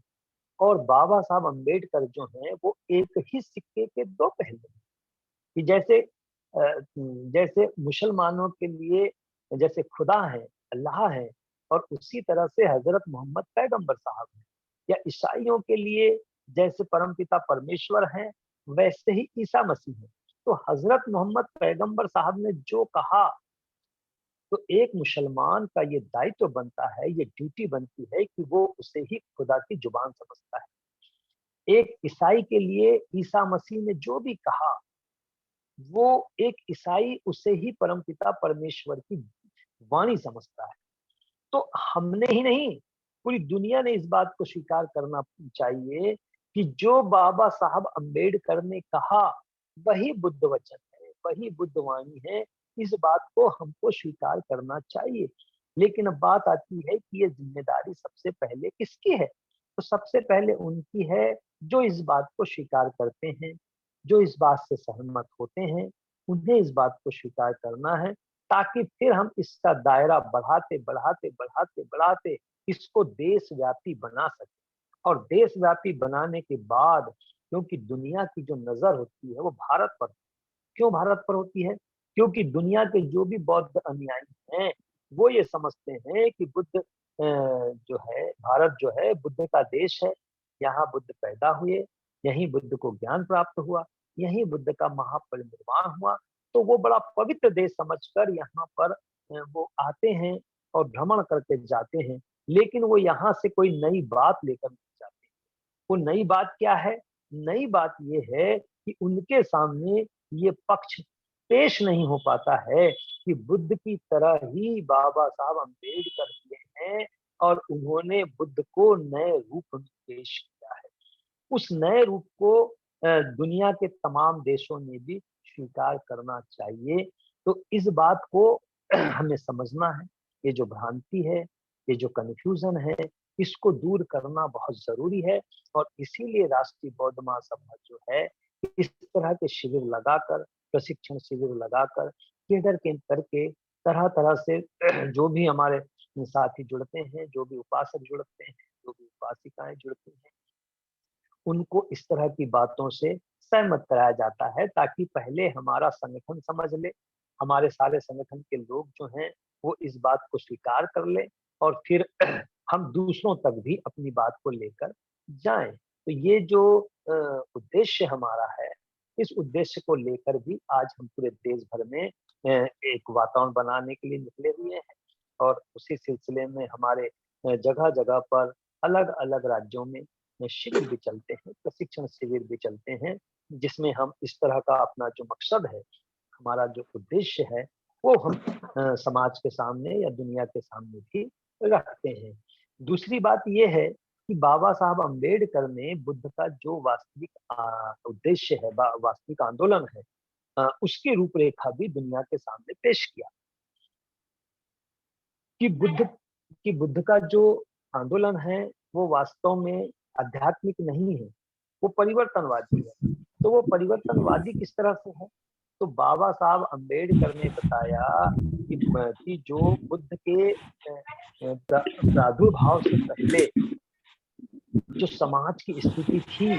और बाबा साहब अंबेडकर जो हैं वो एक ही सिक्के के दो पहलू हैं। कि जैसे मुसलमानों के लिए जैसे खुदा है, अल्लाह है, और उसी तरह से हजरत मोहम्मद पैगंबर साहब हैं, या ईसाइयों के लिए जैसे परमपिता परमेश्वर हैं, वैसे ही ईसा मसीह है। तो हजरत मोहम्मद पैगंबर साहब ने जो कहा, तो एक मुसलमान का ये दायित्व बनता है, ये ड्यूटी बनती है कि वो उसे ही खुदा की जुबान समझता है। एक ईसाई के लिए ईसा मसीह ने जो भी कहा, वो एक ईसाई उसे ही परमपिता परमेश्वर की वाणी समझता है। तो हमने ही नहीं, पूरी दुनिया ने इस बात को स्वीकार करना चाहिए कि जो बाबा साहब अंबेडकर ने कहा वही बुद्ध वचन है, वही बुद्ध वाणी है। इस बात को हमको स्वीकार करना चाहिए। लेकिन अब बात आती है कि ये जिम्मेदारी सबसे पहले किसकी है? तो सबसे पहले उनकी है जो इस बात को स्वीकार करते हैं, जो इस बात से सहमत होते हैं। उन्हें इस बात को स्वीकार करना है, ताकि फिर हम इसका दायरा बढ़ाते बढ़ाते बढ़ाते बढ़ाते इसको देशव्यापी बना सकें। और देशव्यापी बनाने के बाद, क्योंकि दुनिया की जो नजर होती है वो भारत पर, क्यों भारत पर होती है? क्योंकि दुनिया के जो भी बौद्ध अनुयायी हैं वो ये समझते हैं कि बुद्ध जो है, भारत जो है बुद्ध का देश है। यहाँ बुद्ध पैदा हुए, यहीं बुद्ध को ज्ञान प्राप्त हुआ, यहीं बुद्ध का महापरिनिर्वाण हुआ। तो वो बड़ा पवित्र देश समझकर यहाँ पर वो आते हैं और भ्रमण करके जाते हैं। लेकिन वो यहाँ से कोई नई बात लेकर नहीं जाते। वो नई बात क्या है? नई बात ये है कि उनके सामने ये पक्ष पेश नहीं हो पाता है कि बुद्ध की तरह ही बाबा साहब अंबेडकर हुए हैं, और उन्होंने बुद्ध को नए रूप में पेश किया है। उस नए रूप को दुनिया के तमाम देशों ने भी स्वीकार करना चाहिए। तो इस बात को हमें समझना है। ये जो भ्रांति है, ये जो कन्फ्यूजन है, इसको दूर करना बहुत जरूरी है। और इसीलिए राष्ट्रीय बौद्ध महासभा जो है, इस तरह के शिविर लगाकर, प्रशिक्षण शिविर लगाकर, केडर के करके, तरह तरह से जो भी हमारे साथी जुड़ते हैं, जो भी उपासक जुड़ते हैं, जो भी उपासिकाएं जुड़ती हैं, उनको इस तरह की बातों से सहमत कराया जाता है, ताकि पहले हमारा संगठन समझ ले, हमारे सारे संगठन के लोग जो हैं वो इस बात को स्वीकार कर ले, और फिर हम दूसरों तक भी अपनी बात को लेकर जाएं। तो ये जो उद्देश्य हमारा है, इस उद्देश्य को लेकर भी आज हम पूरे देश भर में एक वातावरण बनाने के लिए निकले हुए हैं। और उसी सिलसिले में हमारे जगह जगह पर, अलग अलग राज्यों में शिविर भी चलते हैं, प्रशिक्षण शिविर भी चलते हैं, जिसमें हम इस तरह का अपना जो मकसद है, हमारा जो उद्देश्य है, वो हम समाज के सामने या दुनिया के सामने भी रखते हैं। दूसरी बात ये है कि बाबा साहब अंबेडकर ने बुद्ध का जो वास्तविक उद्देश्य है, वास्तविक आंदोलन है, उसकी रूपरेखा भी दुनिया के सामने पेश किया। कि बुद्ध का जो आंदोलन है वो वास्तव में आध्यात्मिक नहीं है, वो परिवर्तनवादी है। तो वो परिवर्तनवादी किस तरह से है? तो बाबा साहब अंबेडकर ने बताया कि जो बुद्ध के प्रादुर्भाव से पहले जो समाज की स्थिति थी,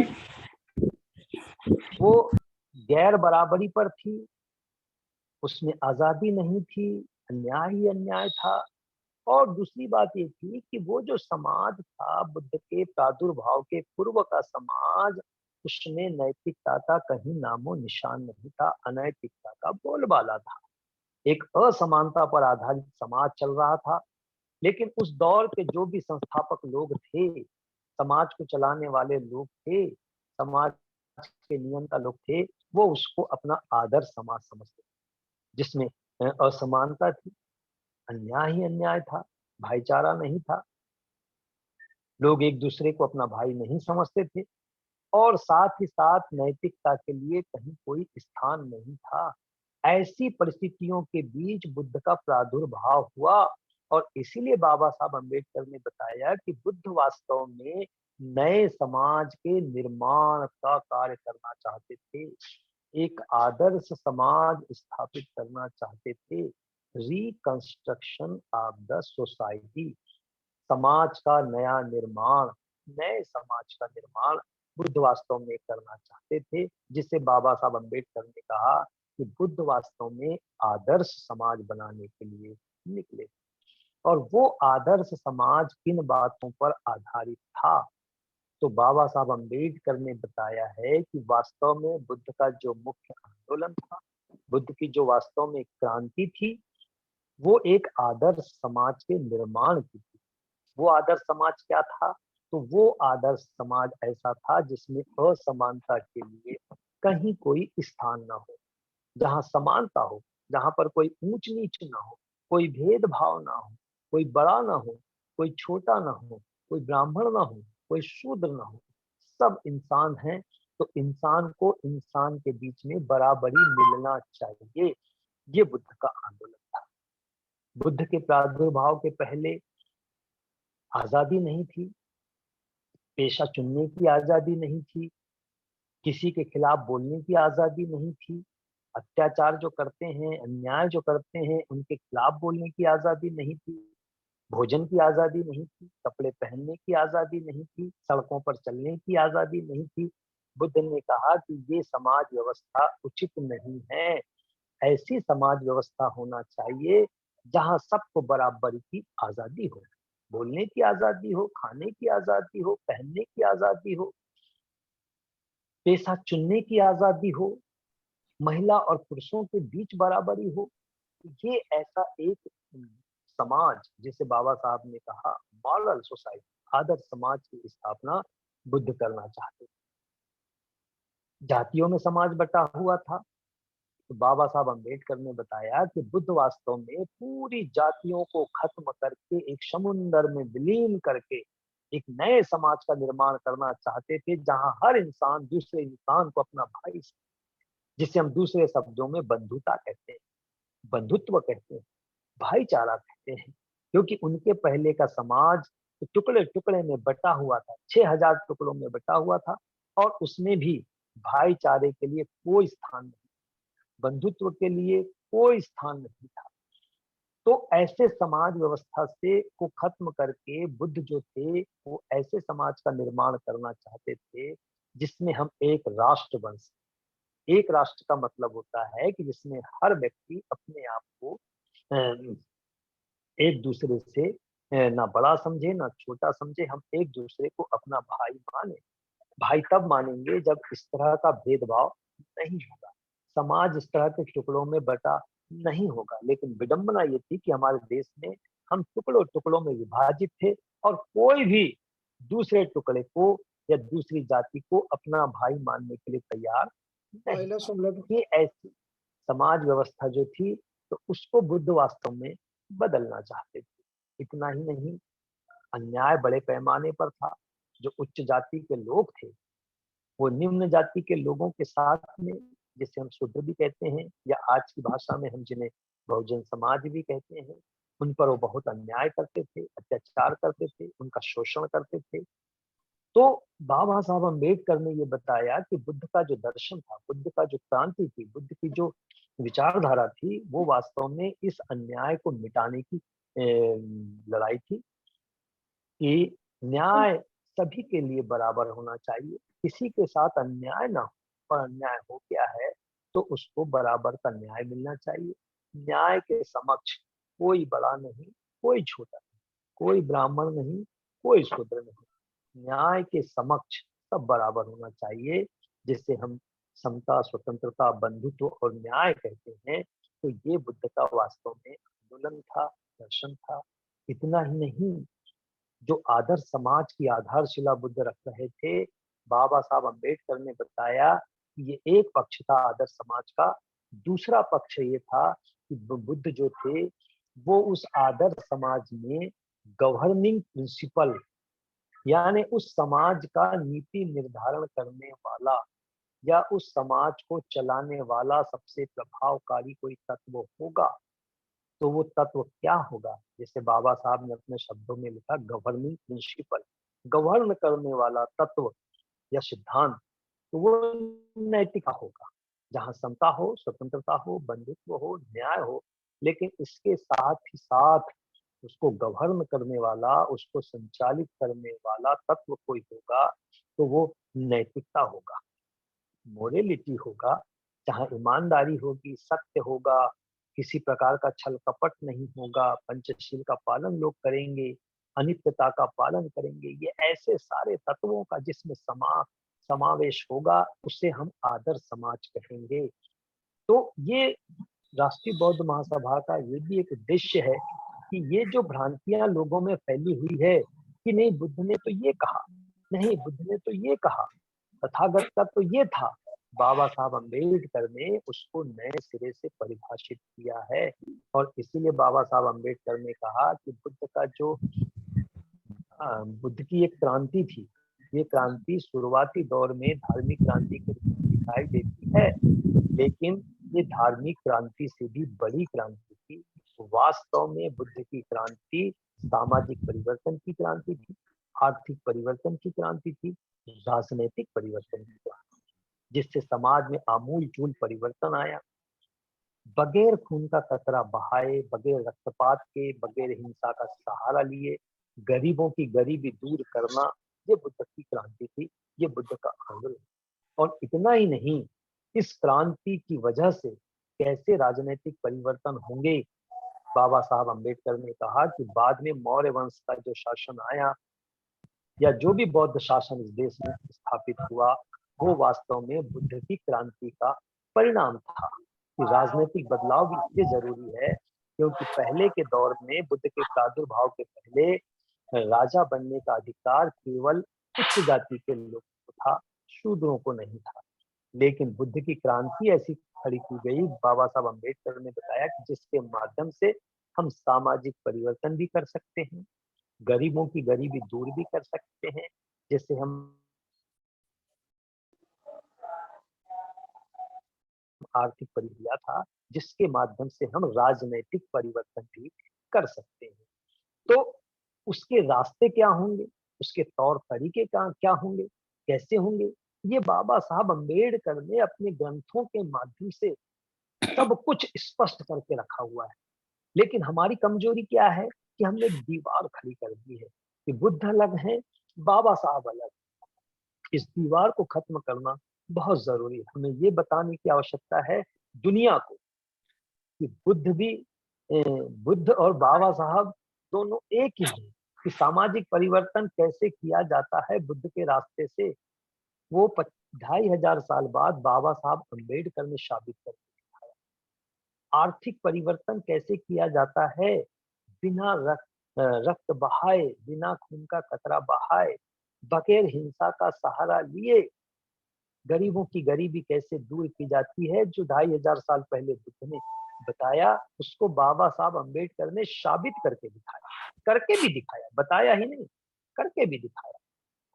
वो गैर बराबरी पर थी, उसमें आजादी नहीं थी, अन्याय ही अन्याय था। और दूसरी बात ये थी कि वो जो समाज था बुद्ध के प्रादुर्भाव के पूर्व का समाज, उसमें नैतिकता का कहीं नामो निशान नहीं था, अनैतिकता का बोलबाला था। एक असमानता पर आधारित समाज चल रहा था। लेकिन उस दौर के जो भी संस्थापक लोग थे, समाज को चलाने वाले लोग थे, समाज के नियंता लोग थे, वो उसको अपना आदर्श समाज समझते थे, जिसमें असमानता थी, अन्याय ही अन्याय था, भाईचारा नहीं था, लोग एक दूसरे को अपना भाई नहीं समझते थे, और साथ ही साथ नैतिकता के लिए कहीं कोई स्थान नहीं था। ऐसी परिस्थितियों के बीच बुद्ध का प्रादुर्भाव हुआ, और इसीलिए बाबा साहब अम्बेडकर ने बताया कि बुद्ध वास्तव में नए समाज के निर्माण का कार्य करना चाहते थे, एक आदर्श समाज स्थापित करना चाहते थे, रिकंस्ट्रक्शन ऑफ द सोसाइटी, समाज का नया निर्माण, नए समाज का निर्माण बुद्ध वास्तव में करना चाहते थे, जिसे बाबा साहब अम्बेडकर ने कहा कि बुद्ध वास्तव में आदर्श समाज बनाने के लिए निकले। और वो आदर्श समाज किन बातों पर आधारित था, तो बाबा साहब अम्बेडकर ने बताया है कि वास्तव में बुद्ध का जो मुख्य आंदोलन था, बुद्ध की जो वास्तव में क्रांति थी, वो एक आदर्श समाज के निर्माण की थी। वो आदर्श समाज क्या था? तो वो आदर्श समाज ऐसा था जिसमें असमानता के लिए कहीं कोई स्थान ना हो, जहां समानता हो, जहां पर कोई ऊंच नीच ना हो, कोई भेदभाव ना हो, कोई बड़ा ना हो, कोई छोटा ना हो, कोई ब्राह्मण ना हो, कोई शूद्र ना हो, सब इंसान हैं। तो इंसान को इंसान के बीच में बराबरी मिलना चाहिए, ये बुद्ध का आंदोलन था। बुद्ध के प्रादुर्भाव के पहले आजादी नहीं थी, पेशा चुनने की आजादी नहीं थी, किसी के खिलाफ बोलने की आजादी नहीं थी, अत्याचार जो करते हैं, अन्याय जो करते हैं, उनके खिलाफ बोलने की आजादी नहीं थी, भोजन की आजादी नहीं थी, कपड़े पहनने की आजादी नहीं थी, सड़कों पर चलने की आजादी नहीं थी। बुद्ध ने कहा कि ये समाज व्यवस्था उचित नहीं है, ऐसी समाज व्यवस्था होना चाहिए जहां सबको बराबरी की आजादी हो, बोलने की आजादी हो, खाने की आजादी हो, पहनने की आजादी हो, पेशा चुनने की आजादी हो, महिला और पुरुषों के बीच बराबरी हो। ये ऐसा एक समाज, जिसे बाबा साहब ने कहा मॉडल सोसाइटी, आदर्श समाज की स्थापना बुद्ध करना चाहते थे। जातियों में समाज बटा हुआ था, तो बाबा साहब अम्बेडकर ने बताया कि बुद्ध वास्तव में पूरी जातियों को खत्म करके एक समुंदर में विलीन करके एक नए समाज का निर्माण करना चाहते थे, जहां हर इंसान दूसरे इंसान को अपना भाई, जिसे हम दूसरे शब्दों में बंधुता कहते हैं, बंधुत्व कहते हैं, भाईचारा कहते हैं। क्योंकि उनके पहले का समाज टुकड़े टुकड़े में बटा हुआ था, 6000 टुकड़ों में बटा हुआ था, और उसमें भी भाईचारे के लिए कोई स्थान नहीं, बंधुत्व के लिए कोई स्थान नहीं था। तो ऐसे समाज व्यवस्था से को खत्म करके बुद्ध जो थे, वो ऐसे समाज का निर्माण करना चाहते थे जिसमें हम एक राष्ट्र बन सके। एक राष्ट्र का मतलब होता है कि जिसमें हर व्यक्ति अपने आप को एक दूसरे से ना बड़ा समझे ना छोटा समझे, हम एक दूसरे को अपना भाई माने। भाई तब मानेंगे जब इस तरह का भेदभाव नहीं होगा, समाज इस तरह के टुकड़ों में बटा नहीं होगा। लेकिन विडंबना ये थी कि हमारे देश में हम टुकड़ों टुकड़ों में विभाजित थे, और कोई भी दूसरे टुकड़े को या दूसरी जाति को अपना भाई मानने के लिए तैयार नहीं था। ये ऐसी समाज व्यवस्था जो थी, तो उसको बुद्ध वास्तव में बदलना चाहते थे। इतना ही नहीं, अन्याय बड़े पैमाने पर था। जो उच्च जाति के लोग थे, वो निम्न जाति के लोगों के साथ में, जिसे हम शूद्र भी कहते हैं, या आज की भाषा में हम जिन्हें बहुजन समाज भी कहते हैं, उन पर वो बहुत अन्याय करते थे, अत्याचार करते थे, उनका शोषण करते थे। तो बाबा साहब अम्बेडकर ने ये बताया कि बुद्ध का जो दर्शन था, बुद्ध का जो क्रांति थी, बुद्ध की जो विचारधारा थी, वो वास्तव में इस अन्याय को मिटाने की लड़ाई थी, कि न्याय सभी के लिए बराबर होना चाहिए, किसी के साथ अन्याय ना हो, और अन्याय हो गया है तो उसको बराबर का न्याय मिलना चाहिए। न्याय के समक्ष कोई बड़ा नहीं, कोई छोटा नहीं, कोई ब्राह्मण नहीं, कोई शूद्र नहीं। न्याय के समक्ष सब बराबर होना चाहिए, जिससे हम समता, स्वतंत्रता, बंधुत्व और न्याय कहते हैं। तो ये बुद्ध का वास्तव में आंदोलन था, दर्शन था। इतना ही नहीं, जो आदर्श समाज की आधारशिला बुद्ध रख रहे थे, बाबा साहब अम्बेडकर ने बताया कि ये एक पक्ष था आदर्श समाज का। दूसरा पक्ष ये था कि बुद्ध जो थे वो उस आदर्श समाज में गवर्निंग प्रिंसिपल, यानी उस समाज का नीति निर्धारण करने वाला या उस समाज को चलाने वाला सबसे प्रभावकारी कोई तत्व होगा। तो वो तत्व क्या होगा? जैसे बाबा साहब ने अपने शब्दों में लिखा, गवर्निंग प्रिंसिपल, गवर्न करने वाला तत्व या सिद्धांत। तो वो नैतिकता होगा, जहाँ समता हो, स्वतंत्रता हो, बंधुत्व हो, न्याय हो, लेकिन इसके साथ ही साथ उसको गवर्न करने वाला, उसको संचालित करने वाला तत्व कोई होगा, तो वो नैतिकता होगा, मोरेलिटी होगा, जहाँ ईमानदारी होगी, सत्य होगा, किसी प्रकार का छल कपट नहीं होगा, पंचशील का पालन लोग करेंगे, अनित्यता का पालन करेंगे। ये ऐसे सारे तत्वों का जिसमें समावेश होगा, उसे हम आदर्श समाज कहेंगे। तो ये राष्ट्रीय बौद्ध महासभा का ये भी एक उद्देश्य है कि ये जो भ्रांतियां लोगों में फैली हुई है कि नहीं बुद्ध ने तो ये कहा, नहीं बुद्ध ने तो ये कहा, तथागत का तो ये था, बाबा साहब अम्बेडकर ने उसको नए सिरे से परिभाषित किया है। और इसीलिए बाबा साहब अम्बेडकर ने कहा कि बुद्ध का जो बुद्ध की एक क्रांति थी, ये क्रांति शुरुआती दौर में धार्मिक क्रांति के रूप में दिखाई देती है, लेकिन ये धार्मिक क्रांति से भी बड़ी क्रांति थी। वास्तव में बुद्ध की क्रांति सामाजिक परिवर्तन की क्रांति थी, आर्थिक परिवर्तन की क्रांति थी, राजनीतिक परिवर्तन की क्रांति, जिससे समाज में आमूल-चूल परिवर्तन आया। बगैर खून का कतरा बहाए, बगैर रक्तपात के, बगैर हिंसा का सहारा लिए गरीबों की गरीबी दूर करना, ये बुद्ध की क्रांति थी, ये बुद्ध का आंदोलन। और इतना ही नहीं, इस क्रांति की वजह से कैसे राजनीतिक परिवर्तन होंगे, बाबा साहब अम्बेडकर ने कहा कि बाद में मौर्य वंश का जो शासन आया या जो भी बौद्ध शासन इस देश में स्थापित हुआ, वो वास्तव में बुद्ध की क्रांति का परिणाम था। कि राजनीतिक बदलाव भी इसलिए जरूरी है क्योंकि पहले के दौर में बुद्ध के प्रादुर्भाव के पहले राजा बनने का अधिकार केवल उच्च जाति के लोगों को था, शूद्रों को नहीं था। लेकिन बुद्ध की क्रांति ऐसी खड़ी की गई, बाबा साहब अम्बेडकर ने बताया कि जिसके माध्यम से हम सामाजिक परिवर्तन भी कर सकते हैं, गरीबों की गरीबी दूर भी कर सकते हैं, जिससे हम आर्थिक परिक्रिया था, जिसके माध्यम से हम राजनैतिक परिवर्तन भी कर सकते हैं। तो उसके रास्ते क्या होंगे, उसके तौर तरीके क्या होंगे, कैसे होंगे, ये बाबा साहब अम्बेडकर ने अपने ग्रंथों के माध्यम से सब कुछ स्पष्ट करके रखा हुआ है। लेकिन हमारी कमजोरी क्या है कि हमने एक दीवार खड़ी कर दी है कि बुद्ध अलग है, बाबा साहब अलग। इस दीवार को खत्म करना बहुत जरूरी है। हमें ये बताने की आवश्यकता है दुनिया को कि बुद्ध और बाबा साहब दोनों एक ही हैं, कि सामाजिक परिवर्तन कैसे किया जाता है बुद्ध के रास्ते से, वो 2500 साल बाद बाबा साहब अम्बेडकर ने साबित कर दिखाया। आर्थिक परिवर्तन कैसे किया जाता है बिना रक्त बहाए, बिना खून का कतरा बहाए, बगैर हिंसा का सहारा लिए गरीबों की गरीबी कैसे दूर की जाती है, जो 2500 साल पहले बुद्ध ने बताया, उसको बाबा साहब अम्बेडकर ने साबित करके दिखाया, करके भी दिखाया, बताया ही नहीं, करके भी दिखाया।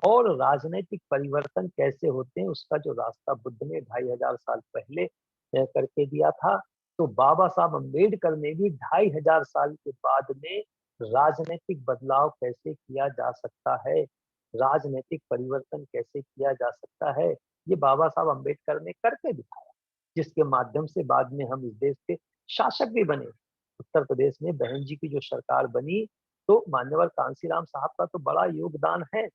और राजनीतिक परिवर्तन कैसे होते हैं उसका जो रास्ता बुद्ध ने 2500 साल पहले तय करके दिया था, तो बाबा साहब अम्बेडकर ने भी 2500 साल के बाद में राजनीतिक बदलाव कैसे किया जा सकता है, राजनीतिक परिवर्तन कैसे किया जा सकता है, ये बाबा साहब अम्बेडकर ने करके दिखाया, जिसके माध्यम से बाद में हम इस देश के शासक भी बने। उत्तर प्रदेश में बहन जी की जो सरकार बनी, तो मान्यवर कांसीराम साहब का तो बड़ा योगदान है,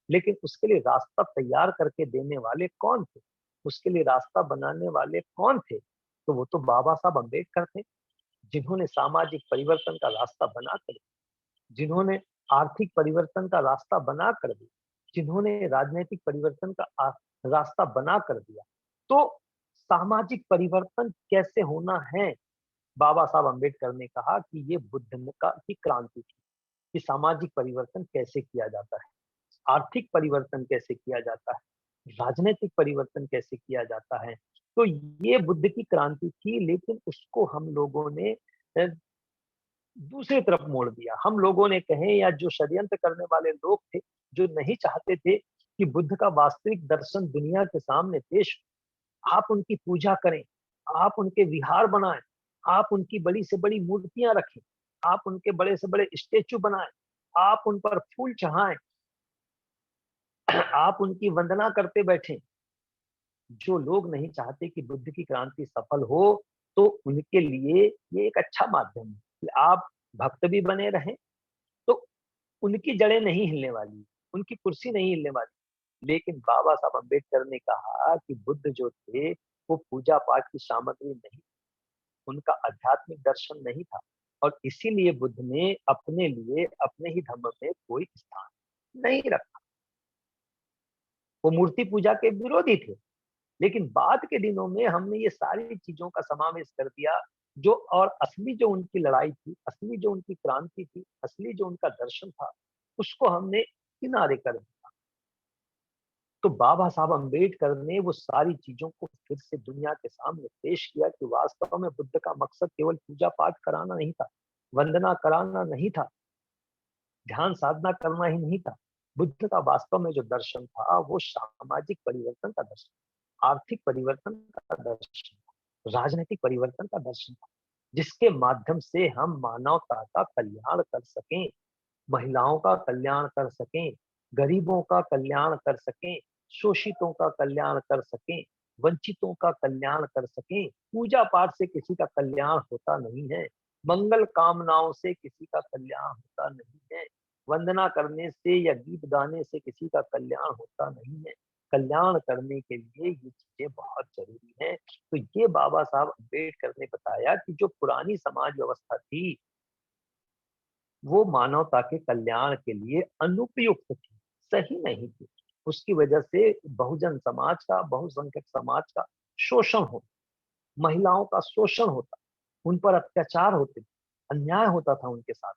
लेकिन उसके लिए रास्ता तैयार करके देने वाले कौन थे, उसके लिए रास्ता बनाने वाले कौन थे, तो वो तो बाबा साहब अम्बेडकर थे, जिन्होंने सामाजिक परिवर्तन का रास्ता बनाकर जिन्होंने आर्थिक परिवर्तन का रास्ता बना कर दिया, जिन्होंने राजनीतिक परिवर्तन का रास्ता बना कर दिया, तो सामाजिक परिवर्तन कैसे होना है, बाबा साहब अम्बेडकर ने कहा कि ये बुद्ध का की क्रांति थी कि सामाजिक परिवर्तन कैसे किया जाता है, आर्थिक परिवर्तन कैसे किया जाता है, राजनीतिक परिवर्तन कैसे किया जाता है। तो ये बुद्ध की क्रांति थी, लेकिन उसको हम लोगों ने दूसरी तरफ मोड़ दिया। हम लोगों ने कहे या जो षड्यंत्र करने वाले लोग थे, जो नहीं चाहते थे कि बुद्ध का वास्तविक दर्शन दुनिया के सामने पेश हो, आप उनकी पूजा करें, आप उनके विहार बनाएं, आप उनकी बड़ी से बड़ी मूर्तियां रखें, आप उनके बड़े से बड़े स्टेचू बनाएं, आप उन पर फूल चढ़ाएं, आप उनकी वंदना करते बैठें। जो लोग नहीं चाहते कि बुद्ध की क्रांति सफल हो, तो उनके लिए ये एक अच्छा माध्यम है कि आप भक्त भी बने रहें, तो उनकी जड़ें नहीं हिलने वाली, उनकी कुर्सी नहीं हिलने वाली। लेकिन बाबा साहब अम्बेडकर ने कहा कि बुद्ध जो थे, वो पूजा पाठ की सामग्री नहीं, उनका आध्यात्मिक दर्शन नहीं था, और इसीलिए बुद्ध ने अपने लिए अपने ही धर्म में कोई स्थान नहीं रखा। वो मूर्ति पूजा के विरोधी थे, लेकिन बाद के दिनों में हमने ये सारी चीजों का समावेश कर दिया, जो और असली जो उनकी लड़ाई थी, असली जो उनकी क्रांति थी, असली जो उनका दर्शन था, उसको हमने किनारे कर दिया। तो बाबा साहब अम्बेडकर ने वो सारी चीजों को फिर से दुनिया के सामने पेश किया कि वास्तव में बुद्ध का मकसद केवल पूजा पाठ कराना नहीं था, वंदना कराना नहीं था, ध्यान साधना करना ही नहीं था। बुद्ध का वास्तव में जो दर्शन था, वो सामाजिक परिवर्तन का दर्शन, आर्थिक परिवर्तन का दर्शन, राजनीतिक परिवर्तन का दर्शन था, जिसके माध्यम से हम मानवता का कल्याण कर सकें, महिलाओं का कल्याण कर सकें, गरीबों का कल्याण कर सकें, शोषितों का कल्याण कर सकें, वंचितों का कल्याण कर सकें। पूजा पाठ से किसी का कल्याण होता नहीं है, मंगल कामनाओं से किसी का कल्याण होता नहीं है, वंदना करने से या गीत गाने से किसी का कल्याण होता नहीं है। कल्याण करने के लिए ये चीजें बहुत जरूरी हैं। तो ये बाबा साहब अम्बेडकर ने बताया कि जो पुरानी समाज व्यवस्था थी, वो मानवता के कल्याण के लिए अनुपयुक्त थी, सही नहीं थी। उसकी वजह से बहुजन समाज का, बहुसंख्यक समाज का शोषण होता, महिलाओं का शोषण होता, उन पर अत्याचार होते, अन्याय होता था उनके साथ,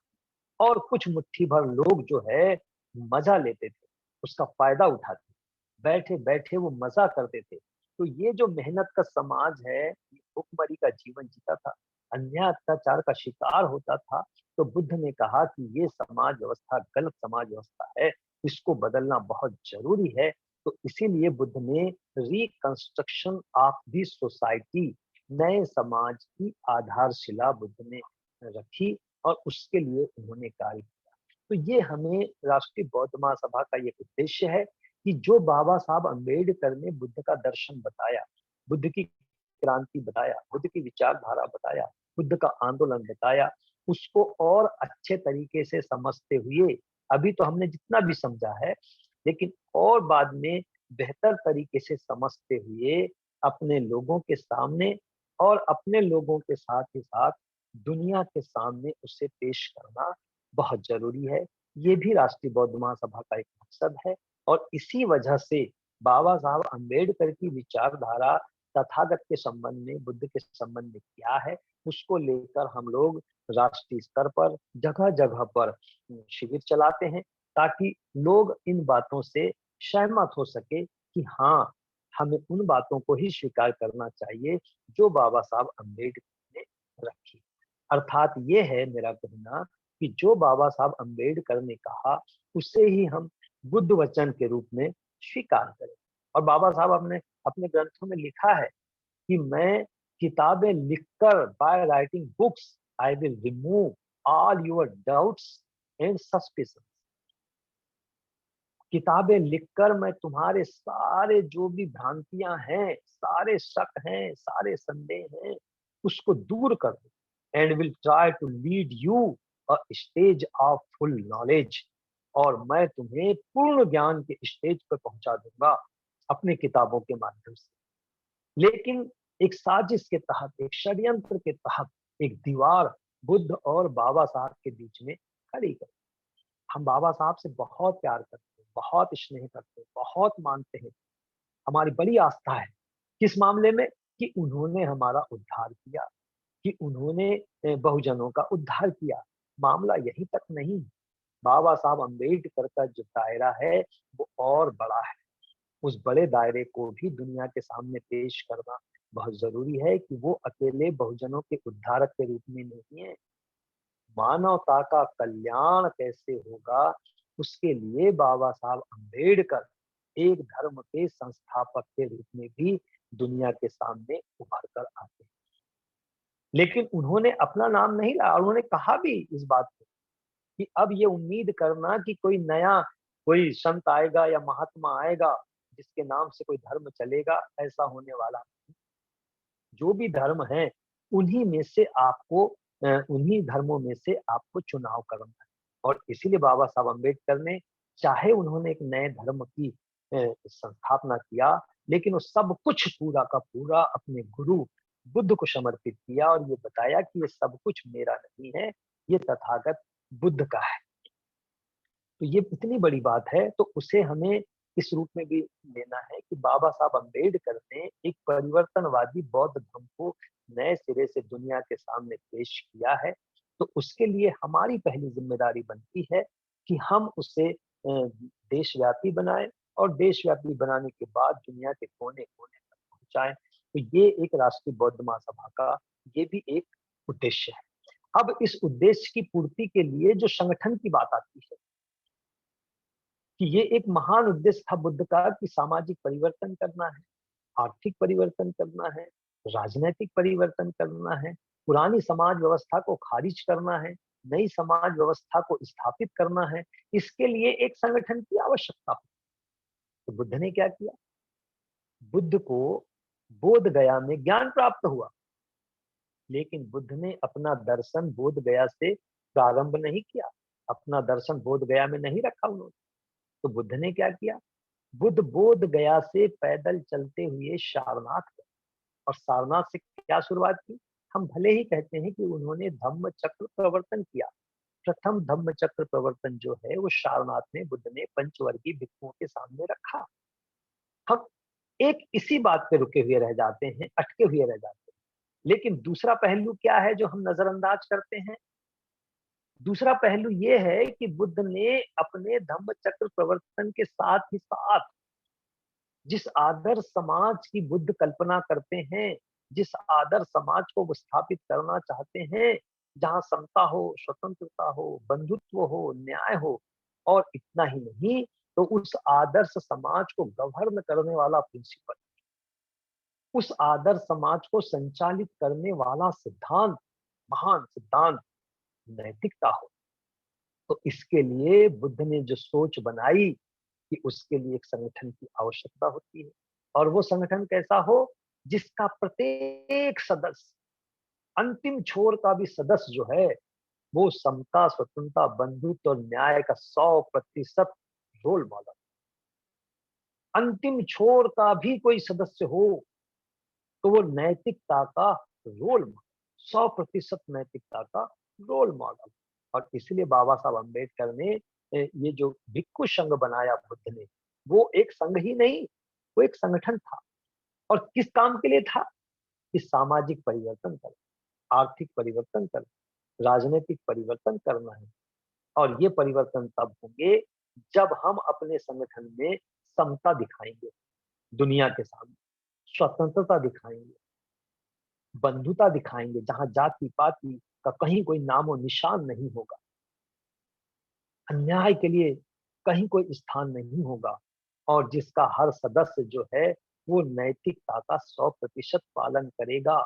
और कुछ मुट्ठी भर लोग जो है मजा लेते थे, उसका फायदा उठाते, बैठे बैठे वो मजा करते थे। तो ये जो मेहनत का समाज है, ये भुखमरी का जीवन जीता था, अन्याय अत्याचार का शिकार होता था। तो बुद्ध ने कहा कि ये समाज व्यवस्था गलत समाज व्यवस्था है, इसको बदलना बहुत जरूरी है। तो इसीलिए बुद्ध ने रिकंस्ट्रक्शन ऑफ दी सोसाइटी, नए समाज की आधारशिला बुद्ध ने रखी, और उसके लिए उन्होंने कार्य किया। तो ये हमें राष्ट्रीय बौद्ध महासभा का ये उद्देश्य है कि जो बाबा साहब अम्बेडकर ने बुद्ध का दर्शन बताया, बुद्ध की क्रांति बताया, बुद्ध की विचारधारा बताया, बुद्ध का आंदोलन बताया, उसको और अच्छे तरीके से समझते हुए, अभी तो हमने जितना भी समझा है, लेकिन और बाद में बेहतर तरीके से समझते हुए अपने लोगों के सामने और अपने लोगों के साथ ही साथ दुनिया के सामने उसे पेश करना बहुत जरूरी है। ये भी राष्ट्रीय बौद्ध महासभा का एक मकसद है, और इसी वजह से बाबा साहब अम्बेडकर की विचारधारा तथागत के संबंध में, बुद्ध के संबंध में क्या है, उसको लेकर हम लोग राष्ट्रीय स्तर पर जगह जगह पर शिविर चलाते हैं, ताकि लोग इन बातों से सहमत हो सके कि हाँ, हमें उन बातों को ही स्वीकार करना चाहिए जो बाबा साहब अम्बेडकर ने रखी। अर्थात ये है मेरा कहना कि जो बाबा साहब अम्बेडकर ने कहा, उसे ही हम बुद्ध वचन के रूप में स्वीकार करें। और बाबा साहब ने अपने ग्रंथों में लिखा है कि मैं किताबें लिखकर, by writing books I will remove all your doubts and suspicion. किताबें लिखकर मैं तुम्हारे सारे जो भी भ्रांतियां हैं, सारे शक हैं, सारे संदेह हैं, उसको दूर कर दूं, and will try to lead you a stage of full knowledge. और मैं तुम्हें पूर्ण ज्ञान के स्टेज पर पहुंचा दूंगा अपने किताबों के माध्यम से। लेकिन एक साजिश के तहत, एक षड्यंत्र के तहत एक दीवार बुद्ध और बाबा साहब के बीच में खड़ी कर, हम बाबा साहब से बहुत प्यार करते हैं, बहुत स्नेह करते हैं, बहुत मानते हैं। हमारी बड़ी आस्था है किस मामले में, कि उन्होंने हमारा उद्धार किया, कि उन्होंने बहुजनों का उद्धार किया। मामला यहीं तक नहीं, बाबा साहब अम्बेडकर का जो दायरा है वो और बड़ा है। उस बड़े दायरे को भी दुनिया के सामने पेश करना बहुत जरूरी है कि वो अकेले बहुजनों के उद्धारक के रूप में नहीं है। मानवता का कल्याण कैसे होगा, उसके लिए बाबा साहब अम्बेडकर एक धर्म के संस्थापक के रूप में भी दुनिया के सामने उभर कर आते हैं। लेकिन उन्होंने अपना नाम नहीं लाया, और उन्होंने कहा भी इस बात को कि अब ये उम्मीद करना कि कोई नया कोई संत आएगा या महात्मा आएगा जिसके नाम से कोई धर्म चलेगा, ऐसा होने वाला नहीं। जो भी धर्म है उन्हीं में से आपको उन्हीं धर्मों में से आपको चुनाव करना है। और इसीलिए बाबा साहब अम्बेडकर ने, चाहे उन्होंने एक नए धर्म की संस्थापना किया, लेकिन वो सब कुछ पूरा का पूरा अपने गुरु बुद्ध को समर्पित किया और ये बताया कि ये सब कुछ मेरा नहीं है, ये तथागत बुद्ध का है। तो ये इतनी बड़ी बात है, तो उसे हमें इस रूप में भी लेना है कि बाबा साहब अम्बेडकर ने एक परिवर्तनवादी बौद्ध धर्म को नए सिरे से दुनिया के सामने पेश किया है। तो उसके लिए हमारी पहली जिम्मेदारी बनती है कि हम उसे देशव्यापी बनाएं, और देशव्यापी बनाने के बाद दुनिया के कोने कोने तक पहुंचाएं। तो ये एक राष्ट्रीय बौद्ध महासभा का ये भी एक उद्देश्य है। अब इस उद्देश्य की पूर्ति के लिए जो संगठन की बात आती है, कि ये एक महान उद्देश्य था बुद्ध का कि सामाजिक परिवर्तन करना है, आर्थिक परिवर्तन करना है, राजनैतिक परिवर्तन करना है, पुरानी समाज व्यवस्था को खारिज करना है, नई समाज व्यवस्था को स्थापित करना है। इसके लिए एक संगठन की आवश्यकता है। तो बुद्ध ने क्या किया? बुद्ध को बोध गया में ज्ञान प्राप्त हुआ, लेकिन बुद्ध ने अपना दर्शन बोध गया से प्रारंभ नहीं किया, अपना दर्शन बोध गया में नहीं रखा उन्होंने। तो बुद्ध ने क्या किया? बुद्ध बोध गया से पैदल चलते हुए सारनाथ गए, और सारनाथ से क्या शुरुआत की? हम भले ही कहते हैं कि उन्होंने धम्म चक्र प्रवर्तन किया, प्रथम धम्म चक्र प्रवर्तन जो है वो सारनाथ में बुद्ध ने पंचवर्गीय भिक्षुओं के सामने रखा। हम एक इसी बात पे रुके हुए रह जाते हैं, अटके हुए रह जाते हैं। लेकिन दूसरा पहलू क्या है जो हम नजरअंदाज करते हैं? दूसरा पहलू ये है कि बुद्ध ने अपने धम्म चक्र प्रवर्तन के साथ ही साथ जिस आदर्श समाज की बुद्ध कल्पना करते हैं, जिस आदर्श समाज को वो स्थापित करना चाहते हैं, जहां समता हो, स्वतंत्रता हो, बंधुत्व हो, न्याय हो, और इतना ही नहीं, तो उस आदर्श समाज को गवर्न करने वाला प्रिंसिपल, उस आदर्श समाज को संचालित करने वाला सिद्धांत, महान सिद्धांत नैतिकता हो। तो इसके लिए बुद्ध ने जो सोच बनाई कि उसके लिए एक संगठन की आवश्यकता होती है, और वो संगठन कैसा हो जिसका प्रत्येक सदस्य, अंतिम छोर का भी सदस्य जो है, वो समता, स्वतंत्रता, बंधुत्व और न्याय का 100% रोल मॉडल, अंतिम छोर का भी कोई सदस्य हो तो वो नैतिकता का रोल मॉडल, 100% नैतिकता का रोल मॉडल। और इसलिए बाबा साहब अम्बेडकर ने ये जो भिक्षु संघ बनाया बुद्ध ने, वो एक संघ ही नहीं, वो एक संगठन था। और किस काम के लिए था? कि सामाजिक परिवर्तन कर, आर्थिक परिवर्तन कर, राजनीतिक परिवर्तन करना है। और ये परिवर्तन तब होंगे जब हम अपने संगठन में समता दिखाएंगे दुनिया के सामने, स्वतंत्रता दिखाएंगे, बंधुता दिखाएंगे, जहां जाति पाति का कहीं कोई नामो निशान नहीं होगा, अन्याय के लिए कहीं कोई स्थान नहीं होगा, और जिसका हर सदस्य जो है वो नैतिकता का 100% पालन करेगा,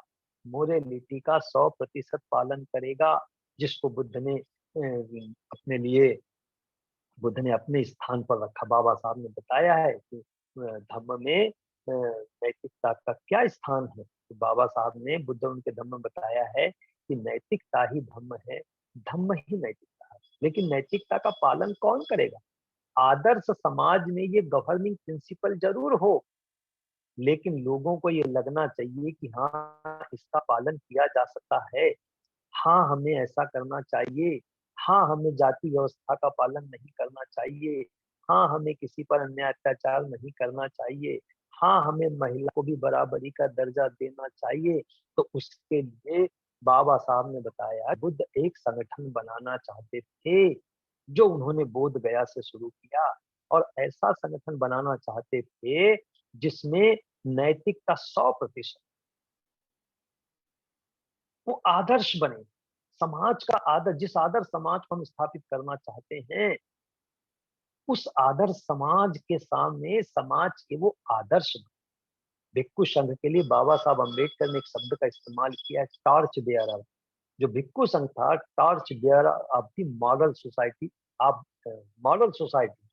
मोरलिटी का 100% पालन करेगा, जिसको बुद्ध ने अपने लिए, बुद्ध ने अपने स्थान पर रखा। बाबा साहब ने बताया है कि धम्म में नैतिकता का क्या स्थान है। तो बाबा साहब ने, बुद्ध उनके धम्म में बताया है कि नैतिकता ही धम्म है, धम्म ही नैतिकता है। लेकिन नैतिकता का पालन कौन करेगा? आदर्श समाज में ये गवर्निंग प्रिंसिपल जरूर हो, लेकिन लोगों को ये लगना चाहिए कि हाँ, इसका पालन किया जा सकता है, हाँ, हमें ऐसा करना चाहिए, हाँ, हमें जाति व्यवस्था का पालन नहीं करना चाहिए। हाँ, हमें किसी पर अन्याय अत्याचार नहीं करना चाहिए। हाँ, हमें महिला को भी बराबरी का दर्जा देना चाहिए। तो उसके लिए बाबा साहब ने बताया, बुद्ध एक संगठन बनाना चाहते थे, जो उन्होंने बोध गया से शुरू किया, और ऐसा संगठन बनाना चाहते थे जिसमें नैतिकता 100% वो आदर्श बने। समाज का आदर्श, जिस आदर्श समाज को हम स्थापित करना चाहते हैं, उस आदर्श समाज के सामने समाज के वो आदर्श बने। भिक्खु संघ के लिए बाबा साहब अम्बेडकर ने एक शब्द का इस्तेमाल किया है, टॉर्च बेयरर। जो भिक्खु संघ था, torch bearer of the model society, of model society,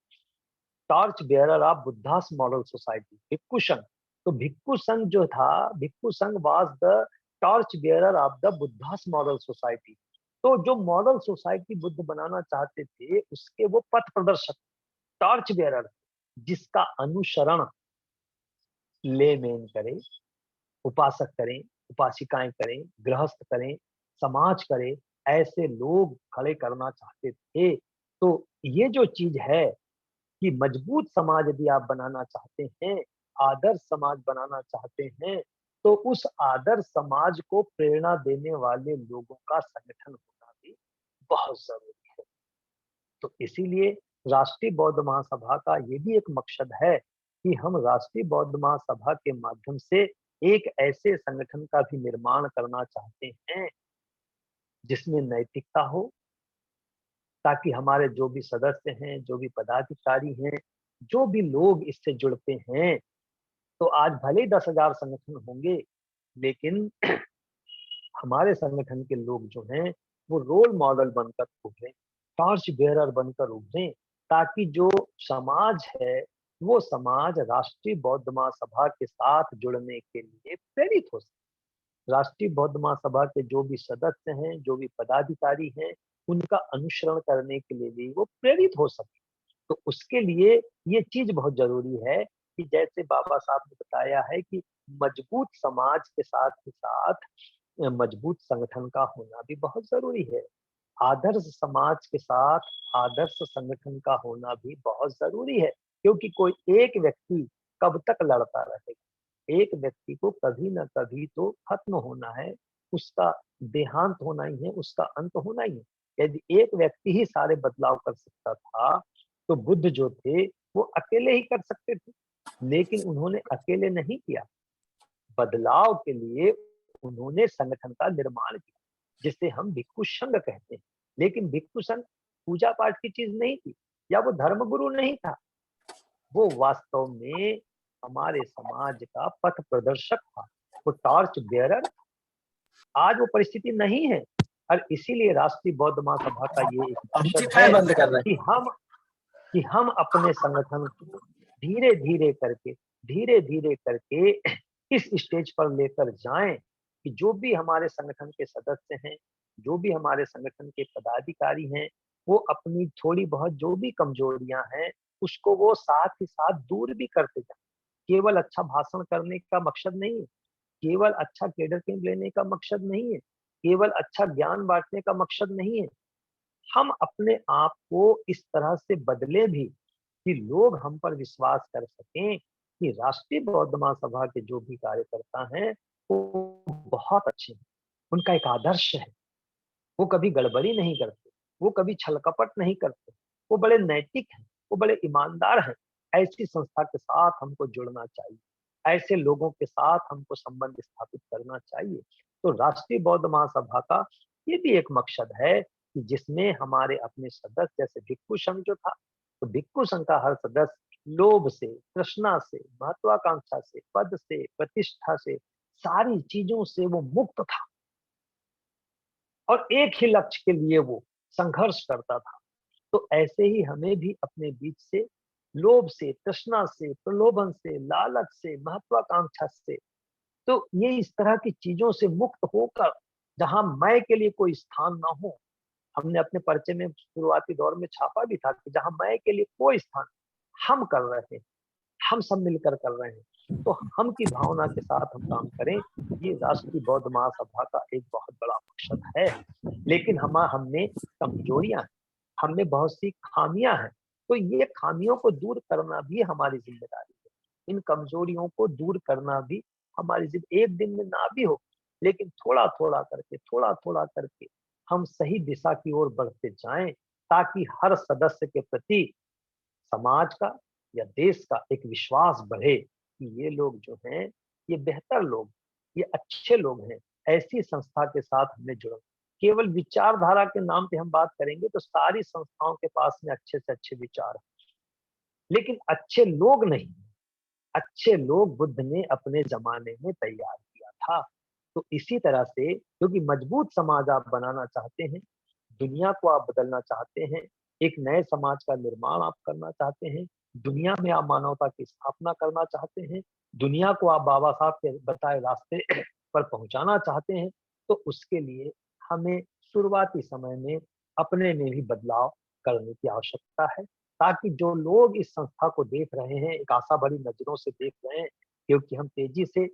torch bearer of Buddha's model society, Bhikkhu Sangha. तो भिक्खु संघ जो था, Bhikkhu Sangha was the torch bearer of the Buddha's model society. तो जो मॉडल सोसाइटी बुद्ध बनाना चाहते थे, उसके वो पथ प्रदर्शक, टॉर्च बेयरर, जिसका अनुसरण लेमेन करे, उपासक करें, उपासिकाएं करें, गृहस्थ करें, समाज करे, ऐसे लोग खड़े करना चाहते थे। तो ये जो चीज है कि मजबूत समाज यदि आप बनाना चाहते हैं, आदर्श समाज बनाना चाहते हैं, तो उस आदर्श समाज को प्रेरणा देने वाले लोगों का संगठन होना भी बहुत जरूरी है। तो इसीलिए राष्ट्रीय बौद्ध महासभा का ये भी एक मकसद है कि हम राष्ट्रीय बौद्ध महासभा के माध्यम से एक ऐसे संगठन का भी निर्माण करना चाहते हैं जिसमें नैतिकता हो, ताकि हमारे जो भी सदस्य हैं, जो भी पदाधिकारी हैं, जो भी लोग इससे जुड़ते हैं, तो आज भले ही 10,000 संगठन होंगे, लेकिन हमारे संगठन के लोग जो हैं वो रोल मॉडल बनकर उभरें, टॉर्च बेयरर बनकर उभरें, ताकि जो समाज है वो समाज राष्ट्रीय बौद्ध महासभा के साथ जुड़ने के लिए प्रेरित हो सके। राष्ट्रीय बौद्ध महासभा के जो भी सदस्य हैं, जो भी पदाधिकारी हैं, उनका अनुसरण करने के लिए भी वो प्रेरित हो सके। तो उसके लिए ये चीज बहुत जरूरी है कि जैसे बाबा साहब ने बताया है कि मजबूत समाज के साथ ही साथ मजबूत संगठन का होना भी बहुत जरूरी है। आदर्श समाज के साथ आदर्श संगठन का होना भी बहुत जरूरी है, क्योंकि कोई एक व्यक्ति कब तक लड़ता रहेगा? एक व्यक्ति को कभी ना कभी तो खत्म होना है, उसका देहांत होना ही है, उसका अंत होना ही है। यदि एक व्यक्ति ही सारे बदलाव कर सकता था, तो बुद्ध जो थे वो अकेले ही कर सकते थे, लेकिन उन्होंने अकेले नहीं किया। बदलाव के लिए उन्होंने संगठन का निर्माण किया, जिसे हम भिक्खु संघ कहते हैं। लेकिन भिक्खु संघ पूजा पाठ की चीज नहीं थी, या वो धर्मगुरु नहीं था, वो वास्तव में हमारे समाज का पथ प्रदर्शक था, वो टॉर्च बेयरर। आज वो परिस्थिति नहीं है, और इसीलिए राष्ट्रीय बौद्ध महासभा का ये एक मकसद है बंद कर रहे कि हम अपने संगठन को धीरे धीरे करके इस स्टेज पर लेकर जाएं कि जो भी हमारे संगठन के सदस्य हैं, जो भी हमारे संगठन के पदाधिकारी हैं, वो अपनी थोड़ी बहुत जो भी कमजोरियां हैं उसको वो साथ ही साथ दूर भी करते जाएं। केवल अच्छा भाषण करने का मकसद नहीं है, केवल अच्छा केडर कैंप लेने का मकसद नहीं है, केवल अच्छा ज्ञान बांटने का मकसद नहीं है। हम अपने आप को इस तरह से बदले भी कि लोग हम पर विश्वास कर सकें कि राष्ट्रीय बौद्ध महासभा के जो भी कार्यकर्ता हैं वो बहुत अच्छे हैं, उनका एक आदर्श है, वो कभी गड़बड़ी नहीं करते, वो कभी छल कपट नहीं करते, वो बड़े नैतिक हैं, वो बड़े ईमानदार हैं। ऐसी संस्था के साथ हमको जुड़ना चाहिए, ऐसे लोगों के साथ हमको संबंध स्थापित करना चाहिए। तो राष्ट्रीय बौद्ध महासभा का ये भी एक मकसद है कि जिसमें हमारे अपने सदस्य, जैसे भिक्खु संघ जो था, तो भिक्खु संघ का हर सदस्य लोभ से, तृष्णा से, महत्वाकांक्षा से, पद से, प्रतिष्ठा से, सारी चीजों से वो मुक्त था, और एक ही लक्ष्य के लिए वो संघर्ष करता था। तो ऐसे ही हमें भी अपने बीच से लोभ से, तृष्णा से, प्रलोभन से, लालच से, महत्वाकांक्षा से, तो ये इस तरह की चीजों से मुक्त होकर, जहां मैं के लिए कोई स्थान ना हो। हमने अपने पर्चे में शुरुआती दौर में छापा भी था कि जहां मैं के लिए कोई स्थान, हम कर रहे हैं, हम सब मिलकर कर रहे हैं, तो हम की भावना के साथ हम काम करें। ये राष्ट्रीय बौद्ध महासभा का एक बहुत बड़ा मकसद है। लेकिन हमने कमजोरियां हैं, हमने बहुत सी खामियां हैं। तो ये खामियों को दूर करना भी हमारी जिम्मेदारी है। इन कमजोरियों को दूर करना भी हमारी जिम्मेदारी, एक दिन में ना भी हो, लेकिन थोड़ा थोड़ा करके हम सही दिशा की ओर बढ़ते जाएं, ताकि हर सदस्य के प्रति समाज का या देश का एक विश्वास बढ़े कि ये लोग जो हैं, ये बेहतर लोग, ये अच्छे लोग हैं। ऐसी संस्था के साथ हमने जुड़ा। केवल विचारधारा के नाम पे हम बात करेंगे तो सारी संस्थाओं के पास में अच्छे से अच्छे विचार हैं, लेकिन अच्छे लोग नहीं। अच्छे लोग बुद्ध ने अपने जमाने में तैयार किया था। तो इसी तरह से, क्योंकि मजबूत समाज आप बनाना चाहते हैं, दुनिया को आप बदलना चाहते हैं, एक नए समाज का निर्माण आप करना चाहते हैं, दुनिया में आप मानवता की स्थापना करना चाहते हैं, दुनिया को आप बाबा साहब के बताए रास्ते पर पहुंचाना चाहते हैं, तो उसके लिए हमें शुरुआती समय में अपने में भी बदलाव करने की आवश्यकता है, ताकि जो लोग इस संस्था को देख रहे हैं, एक आशा भरी नजरों से देख रहे हैं, क्योंकि हम तेजी से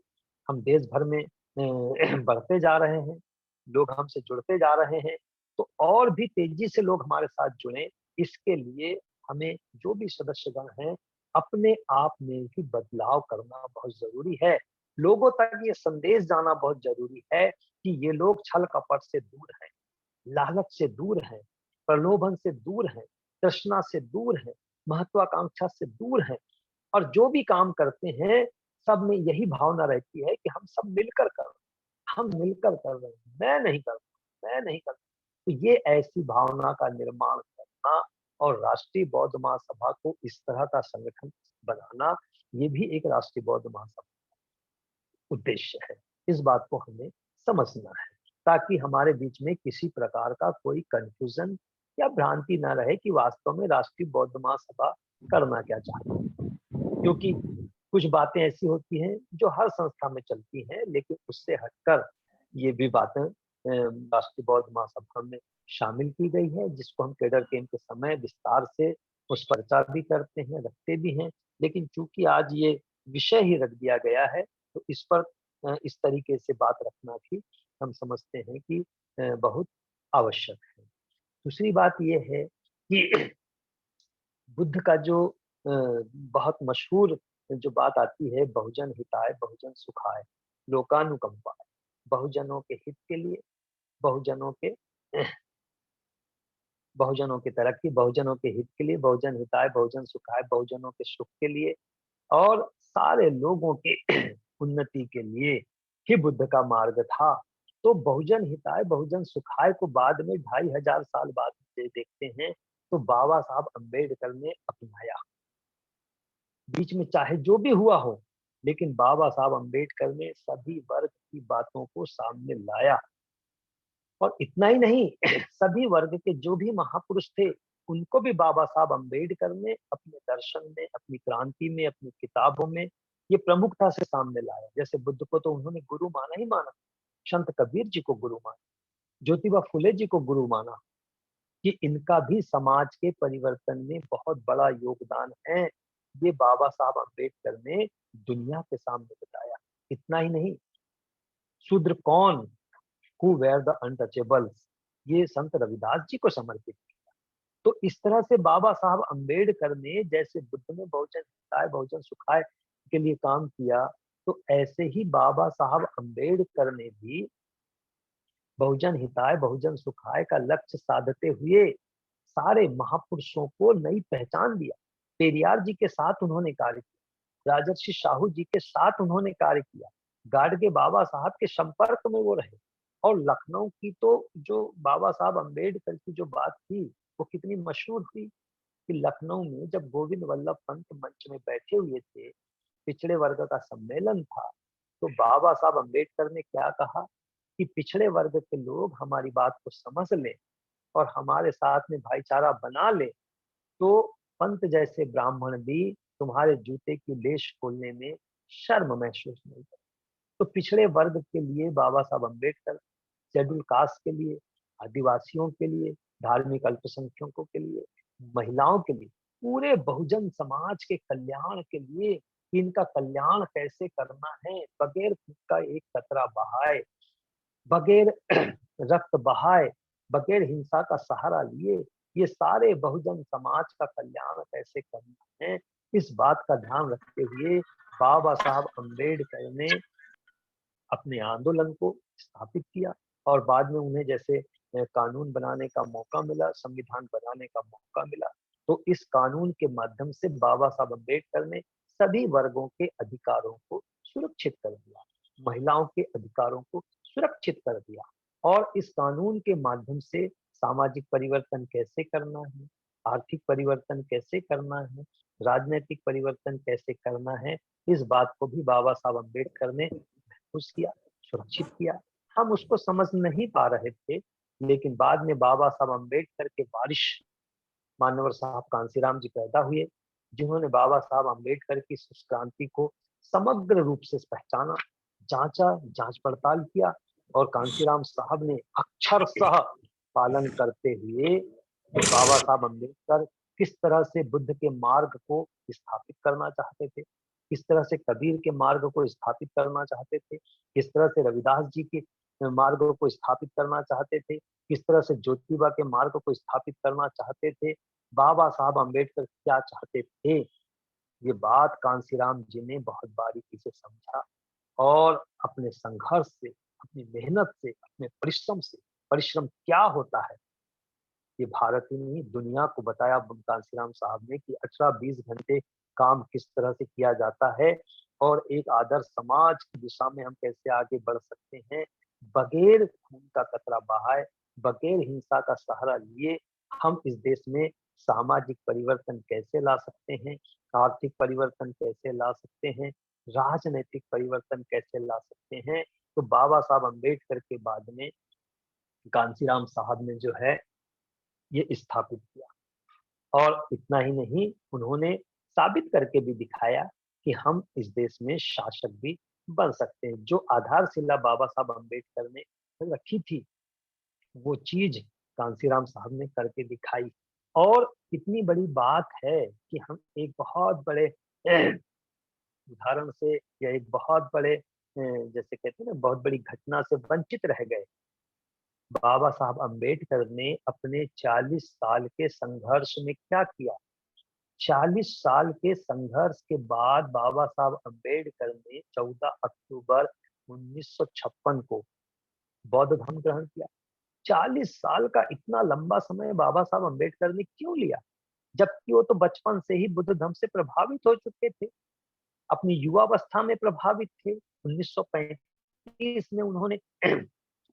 हम देश भर में बढ़ते जा रहे हैं, लोग हमसे जुड़ते जा रहे हैं, तो और भी तेजी से लोग हमारे साथ जुड़े। इसके लिए हमें जो भी सदस्यगण हैं, अपने आप में भी बदलाव करना बहुत जरूरी है। लोगों तक ये संदेश जाना बहुत जरूरी है कि ये लोग छल कपट से दूर हैं, लालच से दूर हैं, प्रलोभन से दूर हैं, तृष्णा से दूर हैं, महत्वाकांक्षा से दूर हैं, और जो भी काम करते हैं, सब में यही भावना रहती है कि हम सब मिलकर कर रहे हैं, हम मिलकर कर रहे हैं, मैं नहीं कर। तो ये ऐसी भावना का निर्माण करना और राष्ट्रीय बौद्ध महासभा को इस तरह का संगठन बनाना, ये भी एक राष्ट्रीय बौद्ध महासभा उद्देश्य है। इस बात को हमें समझना है, ताकि हमारे बीच में किसी प्रकार का कोई कंफ्यूजन या भ्रांति ना रहे कि वास्तव में राष्ट्रीय बौद्ध महासभा करना क्या चाहती है। क्योंकि कुछ बातें ऐसी होती हैं जो हर संस्था में चलती हैं, लेकिन उससे हटकर ये भी बातें राष्ट्रीय बौद्ध महासभा में शामिल की गई है, जिसको हम केडर कैंप के समय विस्तार से उस पर चर्चा भी करते हैं, रखते भी हैं। लेकिन चूंकि आज ये विषय ही रख दिया गया है, तो इस पर इस तरीके से बात रखना भी हम समझते हैं कि बहुत आवश्यक है। दूसरी बात ये है कि बुद्ध का जो बहुत मशहूर जो बात आती है, बहुजन हिताय बहुजन सुखाय लोकानुकंपा, बहुजनों के हित के लिए, बहुजनों के बहुजनों की तरक्की, बहुजनों के हित के लिए, बहुजन हिताय बहुजन सुखाय, बहुजनों के सुख के लिए और सारे लोगों के उन्नति के लिए ही बुद्ध का मार्ग था। तो बहुजन हिताय बहुजन सुखाय को बाद में 2500 साल बाद देखते हैं तो बाबा साहब अम्बेडकर ने अपनाया। बीच में चाहे जो भी हुआ हो, लेकिन बाबा साहब अम्बेडकर ने सभी वर्ग की बातों को सामने लाया। और इतना ही नहीं, सभी वर्ग के जो भी महापुरुष थे, उनको भी बाबा साहब अम्बेडकर ने अपने दर्शन में, अपनी क्रांति में, अपनी किताबों में ये प्रमुखता से सामने लाया। जैसे बुद्ध को तो उन्होंने गुरु माना ही माना, संत कबीर जी को गुरु माना, ज्योतिबा फुले जी को गुरु माना, कि इनका भी समाज के परिवर्तन में बहुत बड़ा योगदान है। ये बाबा साहब अम्बेडकर ने दुनिया के सामने बताया। इतना ही नहीं, शूद्र कौन, हु वेयर द अनटचेबल्स, ये संत रविदास जी को समर्पित किया। तो इस तरह से बाबा साहब अम्बेडकर ने, जैसे बुद्ध ने बहुजन हिताय बहुजन सुखाय के लिए काम किया, तो ऐसे ही बाबा साहब अम्बेडकर ने भी बहुजन हिताय बहुजन सुखाय का लक्ष्य साधते हुए सारे महापुरुषों को नई पहचान दिया। पेरियार जी के साथ उन्होंने कार्य किया, राजर्षि शाहू जी के साथ उन्होंने कार्य किया, गाडगे बाबा साहब के संपर्क में वो रहे। और लखनऊ की तो जो बाबा साहब अम्बेडकर की जो बात थी, वो कितनी मशहूर थी कि लखनऊ में जब गोविंद वल्लभ पंत मंच में बैठे हुए थे, पिछड़े वर्ग का सम्मेलन था, तो बाबा साहब अम्बेडकर ने क्या कहा कि पिछड़े वर्ग के लोग हमारी बात को समझ लें और हमारे साथ में भाईचारा बना ले, तो पंत जैसे ब्राह्मण भी तुम्हारे जूते की लेश खोलने में शर्म महसूस नहीं करते। तो पिछड़े वर्ग के लिए बाबा साहब अम्बेडकर, शेड्यूल कास्ट के लिए, आदिवासियों के लिए, धार्मिक अल्पसंख्यकों के लिए, महिलाओं के लिए, पूरे बहुजन समाज के कल्याण के लिए, इनका कल्याण कैसे करना है, बगैर खून का एक कतरा बहाए, बगैर रक्त बहाए, बगैर हिंसा का सहारा लिए ये सारे बहुजन समाज का कल्याण कैसे करना है, इस बात का ध्यान रखते हुए बाबा साहब अम्बेडकर ने अपने आंदोलन को स्थापित किया। और बाद में उन्हें जैसे कानून बनाने का मौका मिला, संविधान बनाने का मौका मिला, तो इस कानून के माध्यम से बाबा साहब अम्बेडकर ने सभी वर्गों के अधिकारों को सुरक्षित कर दिया, महिलाओं के अधिकारों को सुरक्षित कर दिया। और इस कानून के माध्यम से सामाजिक परिवर्तन कैसे करना है, आर्थिक परिवर्तन कैसे करना है, राजनीतिक परिवर्तन कैसे करना है, इस बात को भी बाबा साहब अम्बेडकर ने महफूज किया, सुरक्षित किया। हम उसको समझ नहीं पा रहे थे, लेकिन बाद में बाबा साहब अम्बेडकर के वारिश मानवर साहब कांसीराम जी पैदा हुए, जिन्होंने बाबा साहब अम्बेडकर की इस क्रांति को समग्र रूप से पहचाना, जांचा, जांच पड़ताल किया, और कांसीराम साहब ने अक्षरशः पालन करते हुए बाबा साहब अम्बेडकर किस तरह से बुद्ध के मार्ग को स्थापित करना चाहते थे, किस तरह से कबीर के मार्ग को स्थापित करना चाहते थे, किस तरह से रविदास जी के मार्ग को स्थापित करना चाहते थे, किस तरह से ज्योतिबा के मार्ग को स्थापित करना चाहते थे, बाबा साहब अम्बेडकर क्या चाहते थे, ये बात कांसीराम जी ने बहुत बारीकी से समझा और अपने संघर्ष से, अपनी मेहनत से, अपने परिश्रम से, परिश्रम क्या होता है ये भारत ही नहीं दुनिया को बताया कांसीराम साहब ने कि 18-20 घंटे काम किस तरह से किया जाता है और एक आदर्श समाज की दिशा में हम कैसे आगे बढ़ सकते हैं, बगैर खून का कतरा बहाए, बगैर हिंसा का सहारा लिए हम इस देश में सामाजिक परिवर्तन कैसे ला सकते हैं, आर्थिक परिवर्तन कैसे ला सकते हैं, राजनीतिक परिवर्तन कैसे ला सकते हैं। तो बाबा साहब अम्बेडकर के बाद में कांसीराम साहब ने जो है ये स्थापित किया। और इतना ही नहीं, उन्होंने साबित करके भी दिखाया कि हम इस देश में शासक भी बन सकते हैं। जो आधारशिला बाबा साहब अम्बेडकर ने रखी थी, वो चीज कांसीराम साहब ने करके दिखाई। और इतनी बड़ी बात है कि हम एक बहुत बड़े उदाहरण से या एक बहुत बड़े जैसे कहते हैं ना, बहुत बड़ी घटना से वंचित रह गए। बाबा साहब अम्बेडकर ने अपने 40 साल के संघर्ष में क्या किया? 40 साल के संघर्ष के बाद बाबा साहब अम्बेडकर ने 14 अक्टूबर 1956 को बौद्ध धर्म ग्रहण किया। 40 साल का इतना लंबा समय बाबा साहब अम्बेडकर ने क्यों लिया? जबकि वो तो बचपन से ही बुद्ध धर्म से प्रभावित हो चुके थे, अपनी युवावस्था में प्रभावित थे। 1935 में उन्होंने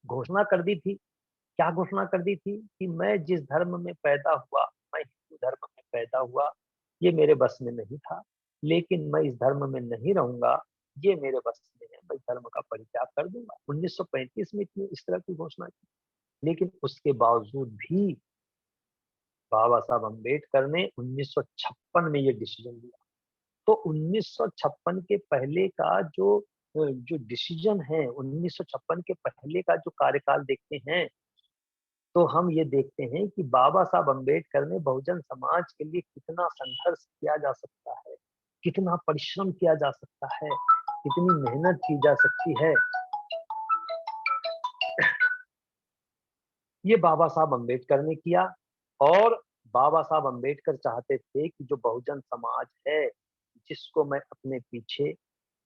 घोषणा कर दी थी, क्या घोषणा कर दी थी कि मैं जिस धर्म में पैदा हुआ, मैं हिंदू धर्म में पैदा हुआ, ये मेरे बस में नहीं था, लेकिन मैं इस धर्म में नहीं रहूंगा, ये मेरे बस में है, मैं धर्म का परित्याग कर दूंगा। 1935 में इतनी इस तरह की घोषणा की, लेकिन उसके बावजूद भी बाबा साहब अम्बेडकर ने 1956 में ये डिसीजन लिया। तो 1956 के पहले का जो डिसीजन है, 1956 के पहले का जो कार्यकाल देखते हैं, तो हम ये देखते हैं कि बाबा साहब अम्बेडकर ने बहुजन समाज के लिए कितना संघर्ष किया जा सकता है, कितना परिश्रम किया जा सकता है, कितनी मेहनत की जा सकती है, ये बाबा साहब अम्बेडकर ने किया। और बाबा साहब अम्बेडकर चाहते थे कि जो बहुजन समाज है, जिसको मैं अपने पीछे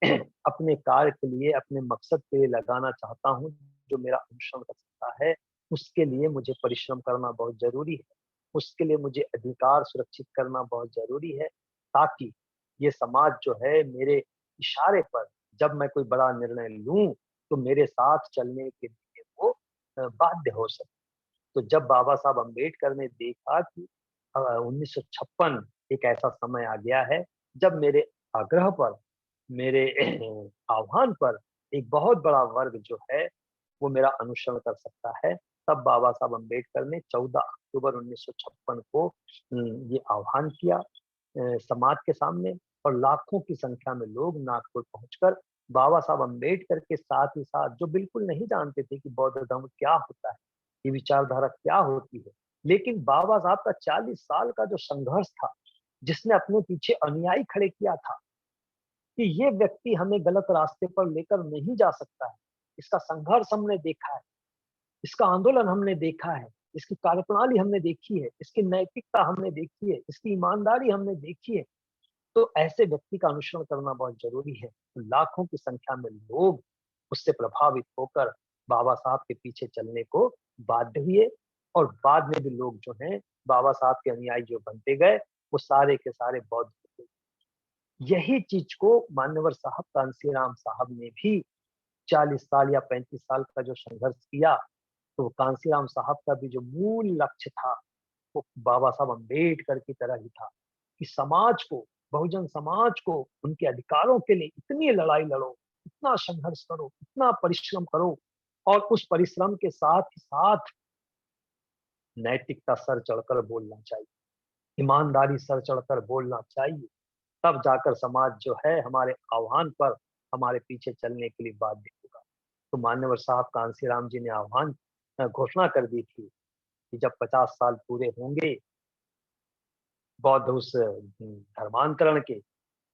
अपने कार्य के लिए, अपने मकसद के लिए लगाना चाहता हूँ, जो मेरा अनुसरण कर सकता है, उसके लिए मुझे परिश्रम करना बहुत जरूरी है, उसके लिए मुझे अधिकार सुरक्षित करना बहुत जरूरी है, ताकि ये समाज जो है मेरे इशारे पर जब मैं कोई बड़ा निर्णय लूं तो मेरे साथ चलने के लिए वो बाध्य हो सके। तो जब बाबा साहब अम्बेडकर ने देखा कि 1956 एक ऐसा समय आ गया है जब मेरे आग्रह पर, मेरे आह्वान पर एक बहुत बड़ा वर्ग जो है वो मेरा अनुसरण कर सकता है, तब बाबा साहब अम्बेडकर ने 14 अक्टूबर 1956 को ये आह्वान किया समाज के सामने। और लाखों की संख्या में लोग नागपुर पहुंचकर बाबा साहब अम्बेडकर के साथ ही साथ, जो बिल्कुल नहीं जानते थे कि बौद्ध धर्म क्या होता है, ये विचारधारा क्या होती है, लेकिन बाबा साहब का 40 साल का जो संघर्ष था, जिसने अपने पीछे अनुयायी खड़े किया था कि ये व्यक्ति हमें गलत रास्ते पर लेकर नहीं जा सकता है, इसका संघर्ष हमने देखा है, इसका आंदोलन हमने देखा है, इसकी कार्यप्रणाली हमने देखी है, इसकी नैतिकता हमने देखी है, इसकी ईमानदारी हमने देखी है, तो ऐसे व्यक्ति का अनुसरण करना बहुत जरूरी है। लाखों की संख्या में लोग उससे प्रभावित होकर बाबा साहब के पीछे चलने को बाध्य हुए, और बाद में भी लोग जो हैं बाबा साहब के अनुयायी जो बनते गए, वो सारे के सारे बौद्ध हो गए। यही चीज को मान्यवर साहब कांसीराम साहब ने भी 40 साल या 35 साल का जो संघर्ष किया, तो कांसीराम साहब का भी जो मूल लक्ष्य था वो बाबा साहब अम्बेडकर की तरह ही था कि समाज को, बहुजन समाज को उनके अधिकारों के लिए इतनी लड़ाई लड़ो, इतना संघर्ष करो, इतना परिश्रम करो, और उस परिश्रम के साथ ही साथ नैतिकता सर चढ़कर बोलना चाहिए, ईमानदारी सर चढ़कर बोलना चाहिए। तब जाकर समाज जो है हमारे आह्वान पर हमारे पीछे चलने के लिए बाध्य होगा। तो मान्यवर साहब कांसीराम जी ने आह्वान घोषणा कर दी थी कि जब 50 साल पूरे होंगे बौद्ध उस धर्मांतरण के,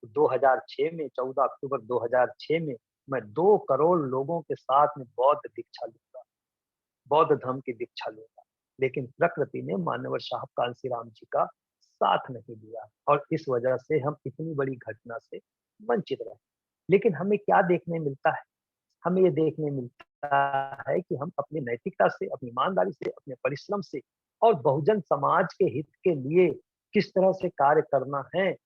2006 में 14 अक्टूबर 2006 में मैं 2 करोड़ लोगों के साथ में बौद्ध दीक्षा लूंगा, बौद्ध धर्म की दीक्षा लूंगा। लेकिन प्रकृति ने मान्यवर साहब कांसीराम जी का साथ नहीं दिया, और इस वजह से हम इतनी बड़ी घटना से वंचित रहे। लेकिन हमें क्या देखने मिलता है? हमें ये देखने मिलता है कि हम अपनी नैतिकता से, अपनी ईमानदारी से, अपने परिश्रम से और बहुजन समाज के हित के लिए किस तरह से कार्य करना है,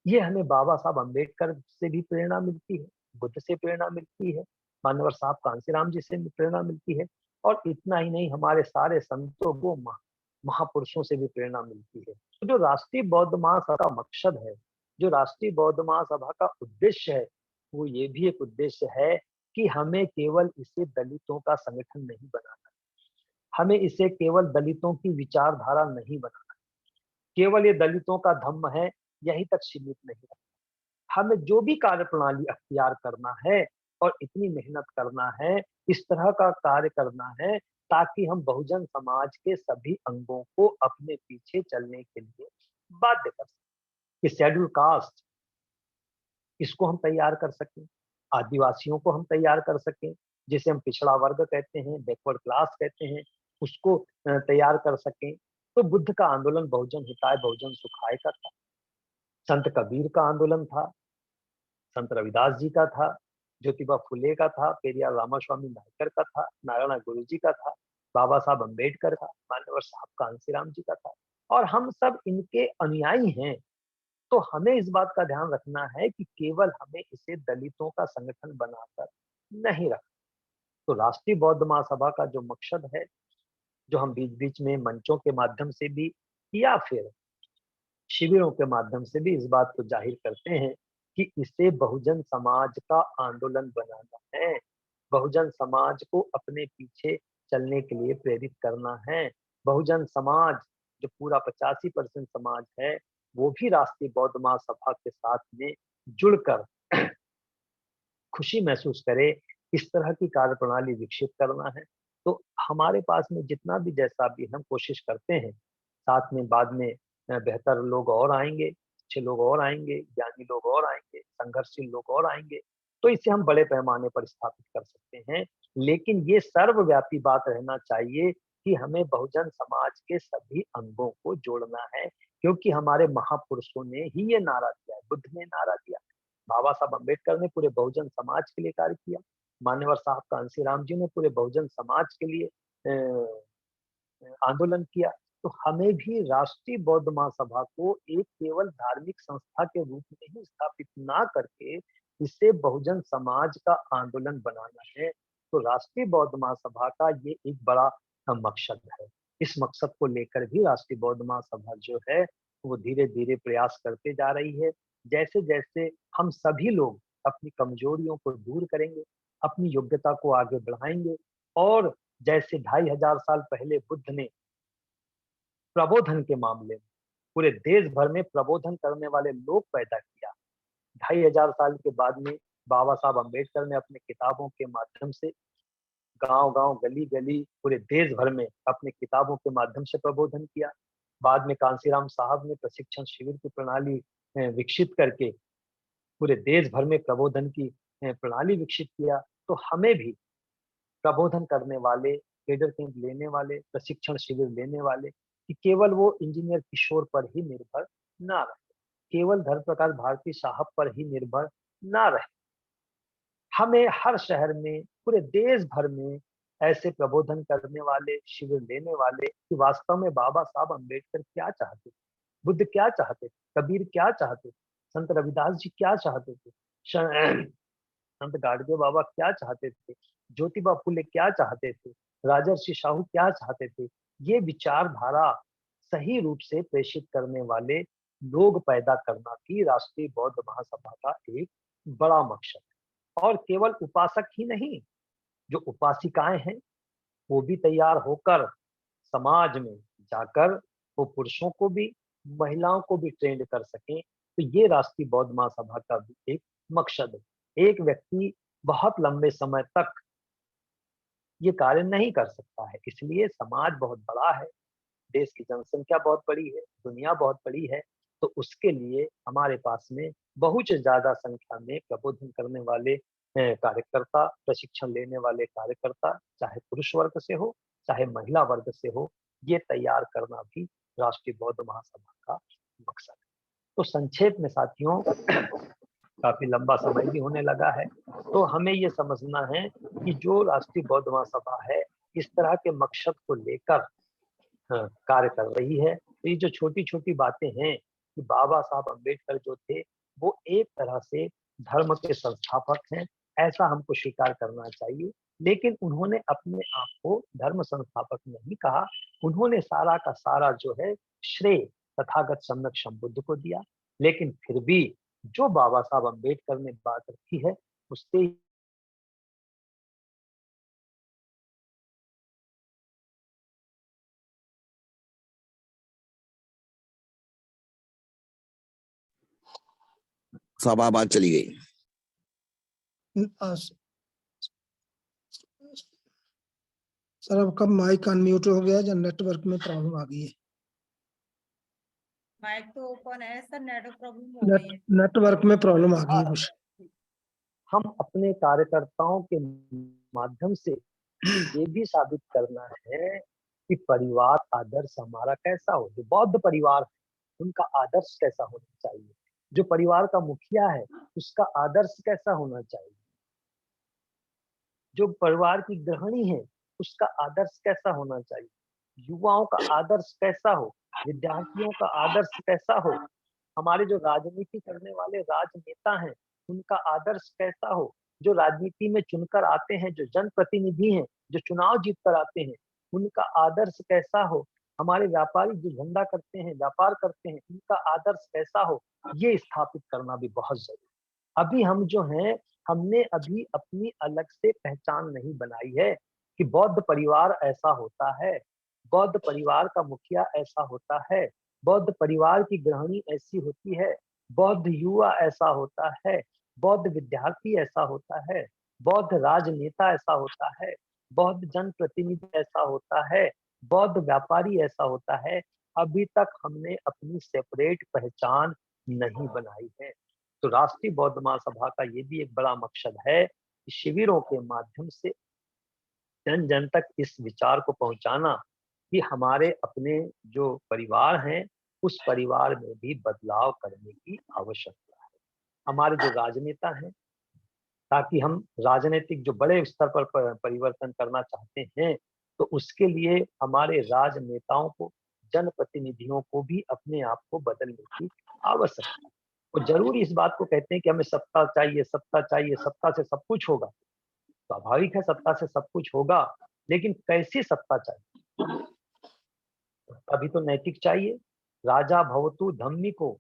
ये हमें बाबा साहब अम्बेडकर से भी प्रेरणा मिलती है, बुद्ध से प्रेरणा मिलती है, मान्यवर साहब कांसीराम जी से भी प्रेरणा मिलती है, और इतना ही नहीं हमारे सारे संतों को महापुरुषों से भी प्रेरणा मिलती है। तो जो राष्ट्रीय बौद्ध महासभा का मकसद है, जो राष्ट्रीय बौद्ध महासभा का उद्देश्य है, वो ये भी एक उद्देश्य है कि हमें केवल इसे दलितों का संगठन नहीं बनाना, हमें इसे केवल दलितों की विचारधारा नहीं बनाना, केवल ये दलितों का धम्म है यहीं तक सीमित नहीं रखना। हमें जो भी कार्य प्रणाली अख्तियार करना है और इतनी मेहनत करना है, इस तरह का कार्य करना है ताकि हम बहुजन समाज के सभी अंगों को अपने पीछे चलने के लिए बाध्य कर सकें। कि शेड्यूल कास्ट, इसको हम तैयार कर सकें, आदिवासियों को हम तैयार कर सकें, जिसे हम पिछड़ा वर्ग कहते हैं, बैकवर्ड क्लास कहते हैं, उसको तैयार कर सकें। तो बुद्ध का आंदोलन बहुजन हिताय बहुजन सुखाय का था, संत कबीर का आंदोलन था, संत रविदास जी का था, ज्योतिबा फुले का था, पेरियार रामास्वामी नायकर का था, नारायण गुरु जी का था, बाबा साहब अम्बेडकर का, मान्यवर साहब कांसीराम जी का था, और हम सब इनके अनुयायी हैं। तो हमें इस बात का ध्यान रखना है कि केवल हमें इसे दलितों का संगठन बनाकर नहीं रखना। तो राष्ट्रीय बौद्ध महासभा का जो मकसद है, जो हम बीच बीच में मंचों के माध्यम से भी या फिर शिविरों के माध्यम से भी इस बात को जाहिर करते हैं कि इसे बहुजन समाज का आंदोलन बनाना है, बहुजन समाज को अपने पीछे चलने के लिए प्रेरित करना है। बहुजन समाज जो पूरा 85% समाज है, वो भी राष्ट्रीय बौद्ध महासभा के साथ में जुड़कर खुशी महसूस करे, इस तरह की कार्यप्रणाली विकसित करना है। तो हमारे पास में जितना भी जैसा भी हम कोशिश करते हैं, साथ में बाद में बेहतर लोग और आएंगे, अच्छे लोग और आएंगे, ज्ञानी लोग और आएंगे, संघर्षशील लोग और आएंगे, तो इसे हम बड़े पैमाने पर स्थापित कर सकते हैं। लेकिन ये सर्वव्यापी बात रहना चाहिए कि हमें बहुजन समाज के सभी अंगों को जोड़ना है, क्योंकि हमारे महापुरुषों ने ही ये नारा दिया है, बुद्ध ने नारा दिया, बाबा साहब अम्बेडकर ने पूरे बहुजन समाज के लिए कार्य किया, मान्यवर साहब कांसीराम जी ने पूरे बहुजन समाज के लिए आंदोलन किया। तो हमें भी राष्ट्रीय बौद्ध महासभा को एक केवल धार्मिक संस्था के रूप में ही स्थापित ना करके इसे बहुजन समाज का आंदोलन बनाना है। तो राष्ट्रीय बौद्ध महासभा का ये एक बड़ा मकसद है। इस मकसद को लेकर भी राष्ट्रीय बौद्ध महासभा जो है वो धीरे धीरे प्रयास करते जा रही है। जैसे जैसे हम सभी लोग अपनी कमजोरियों को दूर करेंगे, अपनी योग्यता को आगे बढ़ाएंगे, और जैसे 2500 साल पहले बुद्ध ने प्रबोधन के मामले में पूरे देश भर में प्रबोधन करने वाले लोग पैदा किया, 2500 साल के बाद में बाबा साहब अम्बेडकर ने अपने किताबों के माध्यम से गांव-गांव, गली-गली, पूरे देश भर में अपने किताबों के माध्यम से प्रबोधन किया। बाद में कांसीराम साहब ने प्रशिक्षण शिविर की प्रणाली विकसित करके पूरे देश भर में प्रबोधन की प्रणाली विकसित किया। तो हमें भी प्रबोधन करने वाले केडर कैंप लेने वाले, प्रशिक्षण शिविर लेने वाले, कि केवल वो इंजीनियर किशोर पर ही निर्भर ना रहे, केवल धर्म प्रकाश भारती साहब पर ही निर्भर ना रहे। हमें हर शहर में, पूरे देश भर में ऐसे प्रबोधन करने वाले, शिविर लेने वाले कि वास्तव में बाबा साहब अम्बेडकर क्या चाहते थे, बुद्ध क्या चाहते थे, कबीर क्या चाहते थे, संत रविदास जी क्या चाहते थे, संत गाडगे बाबा क्या चाहते थे, ज्योतिबा फुले क्या चाहते थे, राजर्षि शाहू क्या चाहते थे। ये विचारधारा सही रूप से प्रेषित करने वाले लोग पैदा करना भी राष्ट्रीय बौद्ध महासभा का एक बड़ा मकसद है। और केवल उपासक ही नहीं, जो उपासिकाएं हैं वो भी तैयार होकर समाज में जाकर वो पुरुषों को भी, महिलाओं को भी ट्रेंड कर सकें। तो ये राष्ट्रीय बौद्ध महासभा का भी एक मकसद है। एक व्यक्ति बहुत लंबे समय तक ये कार्य नहीं कर सकता है, इसलिए समाज बहुत बड़ा है, देश की जनसंख्या बहुत बड़ी है, दुनिया बहुत बड़ी है, तो उसके लिए हमारे पास में बहुत ज्यादा संख्या में प्रबोधन करने वाले कार्यकर्ता, प्रशिक्षण लेने वाले कार्यकर्ता, चाहे पुरुष वर्ग से हो चाहे महिला वर्ग से हो, ये तैयार करना भी राष्ट्रीय बौद्ध महासभा का मकसद है। तो संक्षेप में साथियों, काफी लंबा समय भी होने लगा है, तो हमें ये समझना है कि जो राष्ट्रीय बौद्ध महासभा है इस तरह के मकसद को लेकर कार्य कर रही है। तो ये जो छोटी छोटी बातें हैं कि बाबा साहब अम्बेडकर जो थे वो एक तरह से धर्म के संस्थापक हैं, ऐसा हमको स्वीकार करना चाहिए, लेकिन उन्होंने अपने आप को धर्म संस्थापक नहीं कहा, उन्होंने सारा का सारा जो है श्रेय तथागत सम्यक संबुद्ध को दिया। लेकिन फिर भी जो बाबा साहब अम्बेडकर ने बात रखी है उससे सभा बात चली गई। सर अब कब माइक अनम्यूट हो गया या नेटवर्क में प्रॉब्लम आ गई है? माइक तो ओपन है सर, नेटवर्क प्रॉब्लम हो गई है। नेटवर्क में प्रॉब्लम आ गई है कुछ। हम अपने कार्यकर्ताओं के माध्यम से ये भी साबित करना है कि परिवार आदर्श हमारा कैसा हो, जो बौद्ध परिवार है उनका आदर्श कैसा होना चाहिए, जो परिवार का मुखिया है उसका आदर्श कैसा होना चाहिए, जो परिवार की गृहिणी है उसका आदर्श कैसा होना चाहिए, युवाओं का आदर्श कैसा हो, विद्यार्थियों का आदर्श कैसा हो, हमारे जो राजनीति करने वाले राजनेता हैं उनका आदर्श कैसा हो, जो राजनीति में चुनकर आते हैं, जो जनप्रतिनिधि हैं, जो चुनाव जीत कर आते हैं, उनका आदर्श कैसा हो, हमारे व्यापारी जो धंधा करते हैं, व्यापार करते हैं, उनका आदर्श कैसा हो, ये स्थापित करना भी बहुत जरूरी है। अभी हम जो हैं, हमने अभी अपनी अलग से पहचान नहीं बनाई है कि बौद्ध परिवार ऐसा होता है, बौद्ध परिवार का मुखिया ऐसा होता है, बौद्ध परिवार की गृहिणी ऐसी होती है, बौद्ध युवा ऐसा होता है, बौद्ध विद्यार्थी ऐसा होता है, बौद्ध राजनेता ऐसा होता है, बौद्ध जनप्रतिनिधि ऐसा होता है, बौद्ध व्यापारी ऐसा होता है। अभी तक हमने अपनी सेपरेट पहचान नहीं बनाई है। तो राष्ट्रीय बौद्ध महासभा का ये भी एक बड़ा मकसद है कि शिविरों के माध्यम से जन जन तक इस विचार को पहुंचाना कि हमारे अपने जो परिवार हैं उस परिवार में भी बदलाव करने की आवश्यकता है। हमारे जो राजनेता हैं, ताकि हम राजनीतिक जो बड़े स्तर पर परिवर्तन करना चाहते हैं, तो उसके लिए हमारे राजनेताओं को, जनप्रतिनिधियों को भी अपने आप को बदलने की आवश्यकता है। वो जरूर इस बात को कहते हैं कि हमें सत्ता चाहिए, सत्ता चाहिए, सत्ता से सब कुछ होगा। स्वाभाविक है, सत्ता से सब कुछ होगा, लेकिन कैसी सत्ता चाहिए? अभी तो नैतिक चाहिए। राजा भवतु धम्मिको,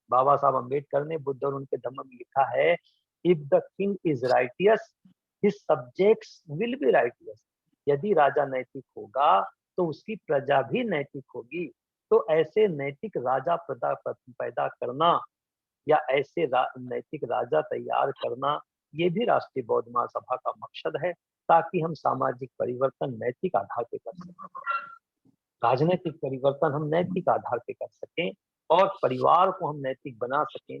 बाबा साहब अम्बेडकर ने बुद्ध और उनके धम्म में लिखा है, if the king is righteous his subjects will be righteous. यदि राजा नैतिक होगा तो उसकी प्रजा भी नैतिक होगी। तो ऐसे नैतिक राजा पैदा करना या ऐसे नैतिक राजा तैयार करना, ये भी राष्ट्रीय बौद्ध महासभा का मकसद है, ताकि हम सामाजिक परिवर्तन नैतिक आधार पे कर सकें, राजनीतिक परिवर्तन हम नैतिक आधार पे कर सकें, और परिवार को हम नैतिक बना सकें,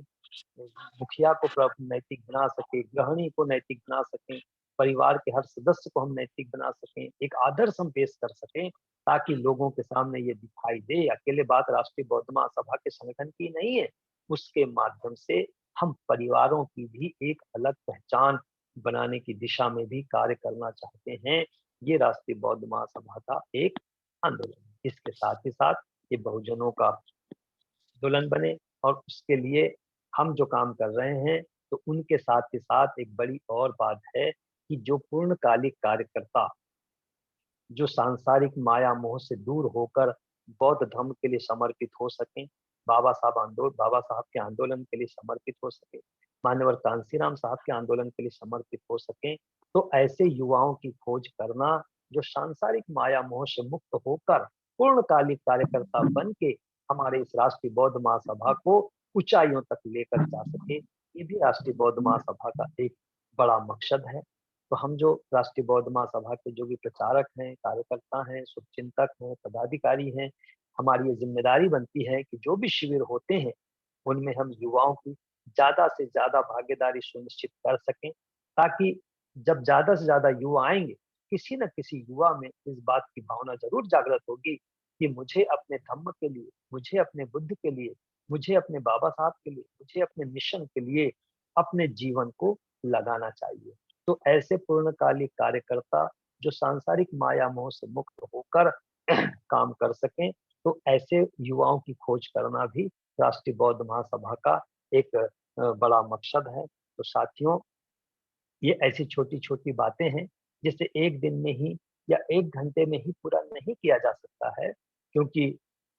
मुखिया को नैतिक बना सके, गृहिणी को नैतिक बना सकें, परिवार के हर सदस्य को हम नैतिक बना सकें, एक आदर्श हम पेश कर सकें, ताकि लोगों के सामने ये दिखाई दे। अकेले बात राष्ट्रीय बौद्ध महासभा के संगठन की नहीं है, उसके माध्यम से हम परिवारों की भी एक अलग पहचान बनाने की दिशा में भी कार्य करना चाहते हैं। ये राष्ट्रीय बौद्ध महासभा का एक आंदोलन है। इसके साथ ही साथ ये बहुजनों का आंदोलन बने, और उसके लिए हम जो काम कर रहे हैं, तो उनके साथ ही साथ एक बड़ी और बात है कि जो पूर्णकालिक कार्यकर्ता जो सांसारिक माया मोह से दूर होकर बौद्ध धर्म के लिए समर्पित हो सकें, बाबा साहब के आंदोलन के लिए समर्पित हो सके, मान्यवर कांसीराम साहब के आंदोलन के लिए समर्पित हो सके, तो ऐसे युवाओं की खोज करना जो सांसारिक माया मोह से मुक्त होकर पूर्णकालिक कार्यकर्ता बन के हमारे इस राष्ट्रीय बौद्ध महासभा को ऊंचाइयों तक लेकर जा सके, ये भी राष्ट्रीय बौद्ध महासभा का एक बड़ा मकसद है। तो हम जो राष्ट्रीय बौद्ध महासभा के जो भी प्रचारक हैं, कार्यकर्ता हैं, शुभचिंतक हैं, पदाधिकारी हैं, हमारी ये जिम्मेदारी बनती है कि जो भी शिविर होते हैं, उनमें हम युवाओं की ज्यादा से ज्यादा भागीदारी सुनिश्चित कर सकें, ताकि जब ज्यादा से ज्यादा युवा आएंगे, किसी न किसी युवा में इस बात की भावना जरूर जागृत होगी कि मुझे अपने धम्म के लिए, मुझे अपने बुद्ध के लिए, मुझे अपने बाबा साहब के लिए, मुझे अपने मिशन के लिए अपने जीवन को लगाना चाहिए। तो ऐसे पूर्णकालिक कार्यकर्ता जो सांसारिक माया मोह से मुक्त होकर काम कर सकें, तो ऐसे युवाओं की खोज करना भी राष्ट्रीय बौद्ध महासभा का एक बड़ा मकसद है। तो साथियों, ये ऐसी छोटी-छोटी बातें हैं जिसे एक दिन में ही या 1 घंटे में ही पूरा नहीं किया जा सकता है, क्योंकि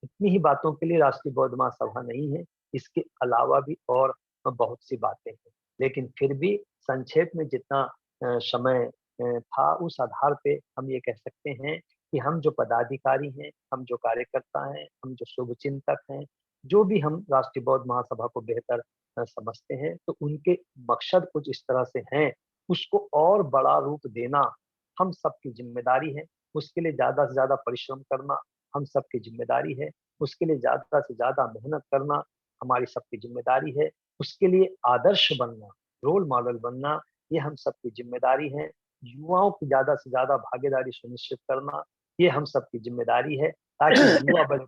इतनी ही बातों के लिए राष्ट्रीय बौद्ध महासभा नहीं है, इसके अलावा भी और बहुत सी बातें हैं। लेकिन फिर भी संक्षेप में जितना समय था, उस आधार पे हम ये कह सकते हैं कि हम जो पदाधिकारी हैं, हम जो कार्यकर्ता हैं, हम जो शुभचिंतक हैं, जो भी हम राष्ट्रीय बौद्ध महासभा को बेहतर समझते हैं, तो उनके मकसद कुछ इस तरह से हैं, उसको और बड़ा रूप देना हम सबकी ज़िम्मेदारी है। उसके लिए ज़्यादा से ज़्यादा परिश्रम करना हम सबकी ज़िम्मेदारी है। उसके लिए ज़्यादा से ज़्यादा मेहनत करना हमारी सबकी ज़िम्मेदारी है। उसके लिए आदर्श बनना, रोल मॉडल बनना, ये हम सबकी ज़िम्मेदारी है। युवाओं की ज़्यादा से ज़्यादा भागीदारी सुनिश्चित करना, ये हम सबकी ज़िम्मेदारी है, ताकि युवा बड़े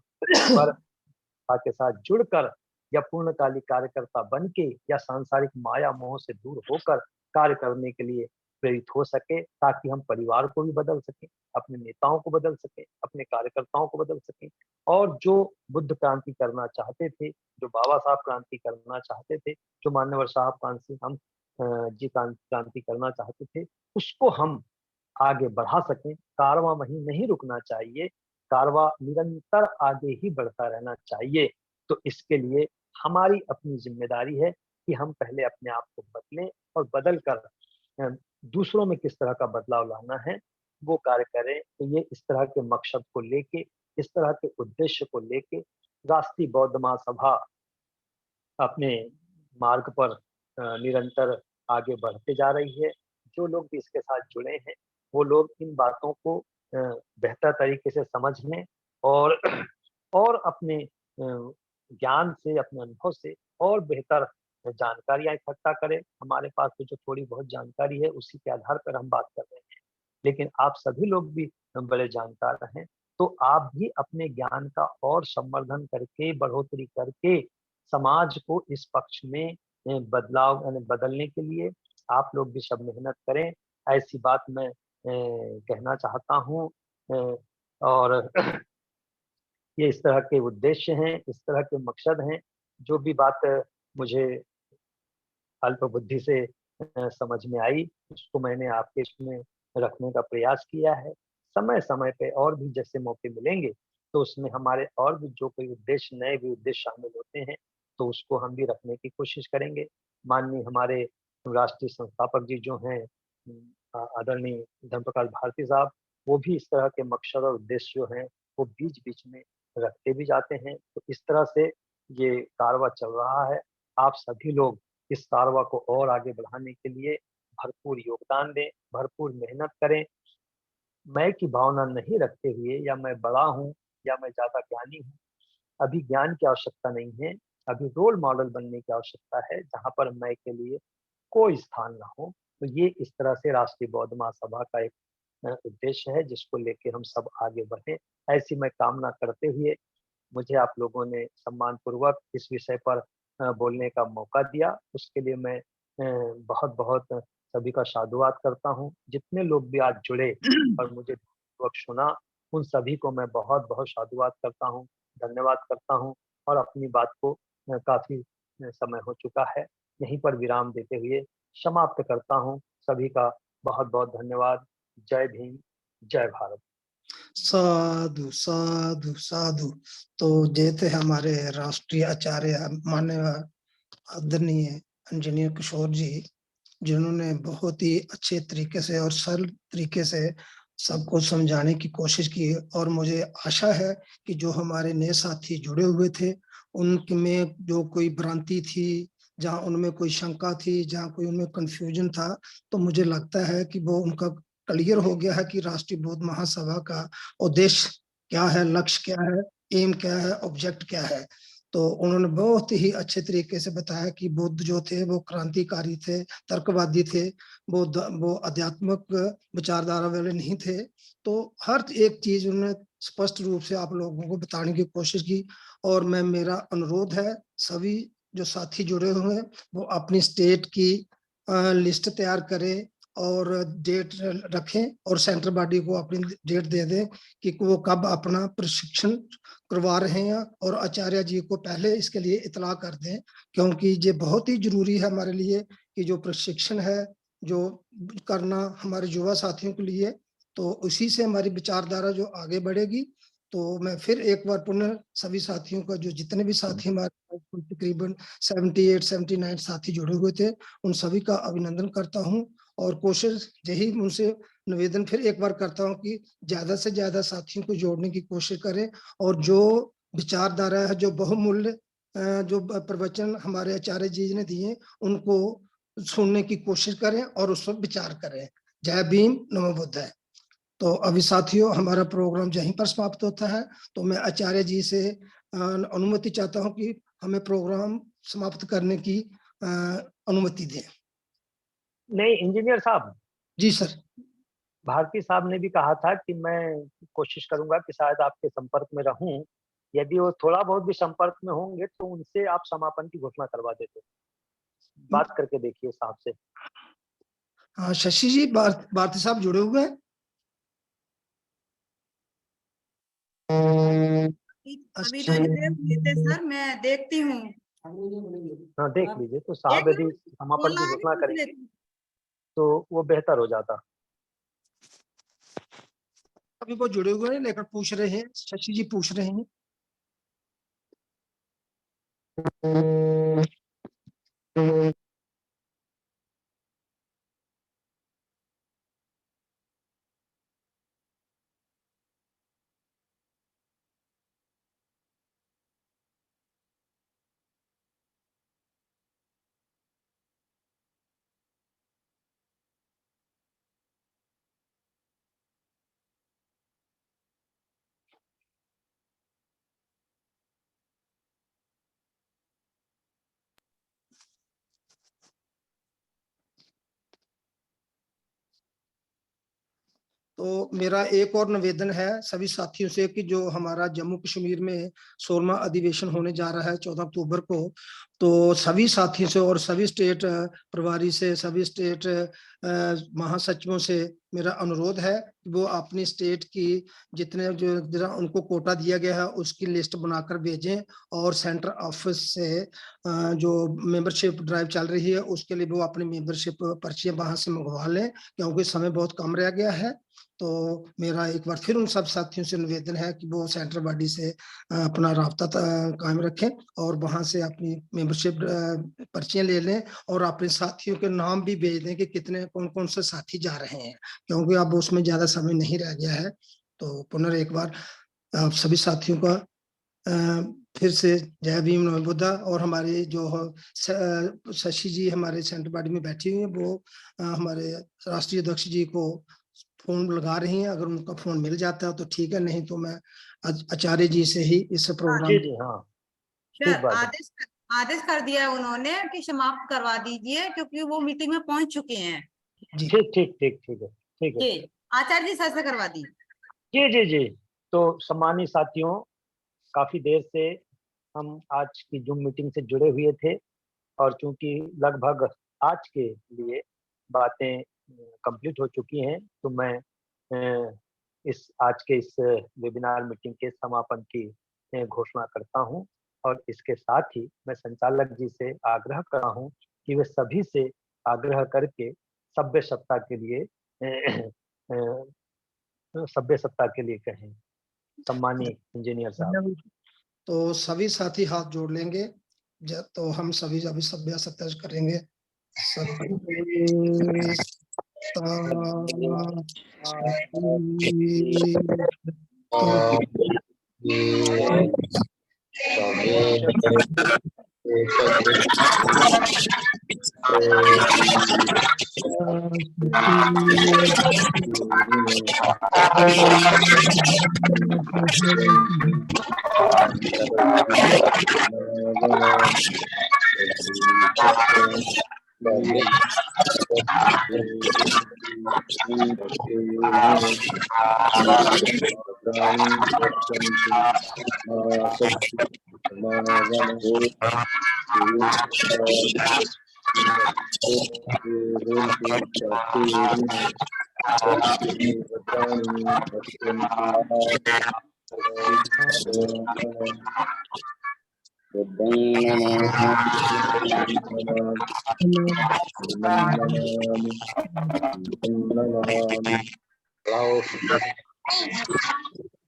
पर के साथ जुड़कर या पूर्णकालिक कार्यकर्ता बन के या सांसारिक माया मोह से दूर होकर कार्य करने के लिए प्रेरित हो सके, ताकि हम परिवार को भी बदल सकें, अपने नेताओं को बदल सकें, अपने कार्यकर्ताओं को बदल सकें, और जो बुद्ध क्रांति करना चाहते थे, जो बाबा साहब क्रांति करना चाहते थे, जो मान्यवर साहब क्रांति हम जी क्रांति करना चाहते थे, उसको हम आगे बढ़ा सकें। कारवां वहीं नहीं रुकना चाहिए, कारवां निरंतर आगे ही बढ़ता रहना चाहिए। तो इसके लिए हमारी अपनी ज़िम्मेदारी है कि हम पहले अपने आप को बदलें, और बदल कर दूसरों में किस तरह का बदलाव लाना है, वो कार्य करें। तो ये इस तरह के मकसद को लेके, इस तरह के उद्देश्य को लेके राष्ट्रीय बौद्ध महासभा अपने मार्ग पर निरंतर आगे बढ़ते जा रही है। जो लोग भी इसके साथ जुड़े हैं, वो लोग इन बातों को बेहतर तरीके से समझने और और अपने ज्ञान से, अपने अनुभव से और बेहतर जानकारियाँ इकट्ठा करें। हमारे पास तो जो थोड़ी बहुत जानकारी है, उसी के आधार पर हम बात कर रहे हैं। लेकिन आप सभी लोग भी बड़े जानकार हैं, तो आप भी अपने ज्ञान का और संवर्धन करके, बढ़ोतरी करके समाज को इस पक्ष में बदलाव यानी बदलने के लिए आप लोग भी सब मेहनत करें, ऐसी बात मैं कहना चाहता हूँ। और ये इस तरह के उद्देश्य हैं, इस तरह के मकसद हैं। जो भी बात मुझे अल्प बुद्धि से समझ में आई, उसको मैंने आपके इसमें रखने का प्रयास किया है। समय-समय पे और भी जैसे मौके मिलेंगे, तो उसमें हमारे और भी जो कोई उद्देश्य, नए भी उद्देश्य शामिल होते हैं, तो उसको हम भी रखने की कोशिश करेंगे। माननीय हमारे राष्ट्रीय संस्थापक जी जो हैं आदरणीय धर्मप्रकाश भारती साहब, वो भी इस तरह के मकसद और उद्देश्य जो हैं, वो बीच-बीच में रखते भी जाते हैं। तो इस तरह से ये कारवां चल रहा है। आप सभी लोग इस कारवां को और आगे बढ़ाने के लिए भरपूर योगदान दें, भरपूर मेहनत करें। मैं की भावना नहीं रखते हुए, या मैं बड़ा हूँ या मैं ज़्यादा ज्ञानी हूँ, अभी ज्ञान की आवश्यकता नहीं है। अभी रोल मॉडल बनने की आवश्यकता है, जहाँ पर मैं के लिए कोई स्थान ना हो। तो ये इस तरह से राष्ट्रीय बौद्ध महासभा का एक उद्देश्य है जिसको लेके हम सब आगे बढ़े, ऐसी मैं कामना करते हुए मुझे आप लोगों ने सम्मानपूर्वक इस विषय पर बोलने का मौका दिया, उसके लिए मैं बहुत-बहुत सभी का साधुवाद करता हूँ। जितने लोग भी आज जुड़े और मुझे पूर्वक सुना, उन सभी को मैं बहुत-बहुत साधुवाद करता हूँ, धन्यवाद करता हूँ और अपनी बात को काफ़ी समय हो चुका है, यहीं पर विराम देते हुए समाप्त करता हूँ। सभी का बहुत-बहुत धन्यवाद। जय भीम, जय भारत। साधु साधु साधु। तो ये थे हमारे राष्ट्रीय आचार्य माननीय आदरणीय इंजीनियर किशोर जी, जिन्होंने बहुत ही अच्छे तरीके से और सरल तरीके से सबको समझाने की कोशिश की। और मुझे आशा है कि जो हमारे नए साथी जुड़े हुए थे उनमें जो कोई भ्रांति थी, जहाँ उनमें कोई शंका थी, जहाँ कोई उनमें कंफ्यूजन था, तो मुझे लगता है कि वो उनका क्लियर हो गया है कि राष्ट्रीय बौद्ध महासभा का उद्देश्य क्या है, लक्ष्य क्या है, एम क्या है, ऑब्जेक्ट क्या है। तो उन्होंने बहुत ही अच्छे तरीके से बताया कि बुद्ध जो थे वो क्रांतिकारी थे, तर्कवादी थे, वो आध्यात्मिक विचारधारा वाले नहीं थे। तो हर एक चीज उन्होंने स्पष्ट रूप से आप लोगों को बताने की कोशिश की। और मेरा अनुरोध है सभी जो साथी जुड़े हुए हैं वो अपनी स्टेट की लिस्ट तैयार करें और डेट रखें और सेंट्रल बॉडी को अपनी डेट दे दें कि वो कब अपना प्रशिक्षण करवा रहे हैं, और आचार्य जी को पहले इसके लिए इतला कर दें, क्योंकि ये बहुत ही जरूरी है हमारे लिए कि जो प्रशिक्षण है जो करना हमारे युवा साथियों के लिए, तो उसी से हमारी विचारधारा जो आगे बढ़ेगी। तो मैं फिर एक बार पुनः सभी साथियों का, जो जितने भी साथी हमारे तकरीबन 78-79 साथी जुड़े हुए थे, उन सभी का अभिनंदन करता हूँ। और कोशिश यही उनसे निवेदन फिर एक बार करता हूँ कि ज्यादा से ज्यादा साथियों को जोड़ने की कोशिश करें, और जो विचारधारा है, जो बहुमूल्य जो प्रवचन हमारे आचार्य जी ने दिए, उनको सुनने की कोशिश करें और उस पर विचार करें। जय भीम, नमो बुद्धाय। तो अभी साथियों हमारा प्रोग्राम यहीं पर समाप्त होता है। तो मैं आचार्य जी से अनुमति चाहता हूं कि हमें प्रोग्राम समाप्त करने की अनुमति दें। नहीं, इंजीनियर साहब। जी सर। भारती साहब ने भी कहा था कि मैं कोशिश करूंगा कि शायद आपके संपर्क में रहूं। यदि वो थोड़ा बहुत भी संपर्क में होंगे तो उनसे आप समापन की घोषणा करवा देते। बात करके देखिए साहब से। हाँ शशि जी, भारती साहब जुड़े हुए हैं। अभी तो नहीं देख लेते सर, मैं देखती हूँ। हाँ देख लीजिए, तो साहब यदि समापन की घोषणा करेंगे तो वो बेहतर हो जाता। अभी वो जुड़े हुए हैं लेकर पूछ रहे हैं, शशि जी पूछ रहे हैं। तो मेरा एक और निवेदन है सभी साथियों से कि जो हमारा जम्मू कश्मीर में 16वां अधिवेशन होने जा रहा है 14 अक्टूबर को, तो सभी साथियों से और सभी स्टेट प्रभारी से, सभी स्टेट महासचिवों से मेरा अनुरोध है कि वो अपनी स्टेट की जितने जो उनको कोटा दिया गया है उसकी लिस्ट बनाकर भेजें, और सेंटर ऑफिस से जो मेंबरशिप ड्राइव चल रही है उसके लिए वो अपनी मेंबरशिप पर्चियां वहां से मंगवा लें, क्योंकि समय बहुत कम रह गया है। तो मेरा एक बार फिर उन सब साथियों से निवेदन है कि वो सेंट्रल बॉडी से अपना राब्ता कायम रखें और वहां से अपनी मेंबरशिप पर्चियां ले लें, और अपने साथियों के नाम भी भेज दें कि कितने कौन कौन से साथी जा रहे हैं, क्योंकि अब उसमें ज्यादा समय नहीं रह गया है। तो पुनः एक बार आप सभी साथियों का फिर से जय भीम नमो बुद्धा। और हमारे जो शशि जी हमारे सेंट्रल बॉडी में बैठी हुई है, वो हमारे राष्ट्रीय अध्यक्ष जी को फोन लगा रही हैं, अगर उनका फोन मिल जाता है तो ठीक है, नहीं तो मैं आचार्य जी से ही इस प्रोग्राम जी हाँ ठीक बात है। आदेश कर दिया है उन्होंने कि समाप्त करवा दीजिए, क्योंकि वो मीटिंग में पहुंच चुके हैं। जी ठीक ठीक ठीक ठीक है, ठीक है। जी आचार्य जी सर से करवा दी। जी जी जी। तो सम्मानित साथियों, काफी देर से हम आज की जूम मीटिंग से जुड़े हुए थे और चूंकि लगभग आज के लिए बातें कंप्लीट हो चुकी हैं, तो मैं इस आज के इस वेबिनार मीटिंग के समापन की घोषणा करता हूं और इसके साथ ही मैं संचालक जी से आग्रह कर रहा हूं कि वे सभी से आग्रह करके सभ्य सप्ताह के लिए सभ्य सप्ताह के लिए कहें। सम्मानित इंजीनियर साहब। तो सभी साथी हाथ जोड़ लेंगे, तो हम सभी अभी सभ्य सत्याज करेंगे।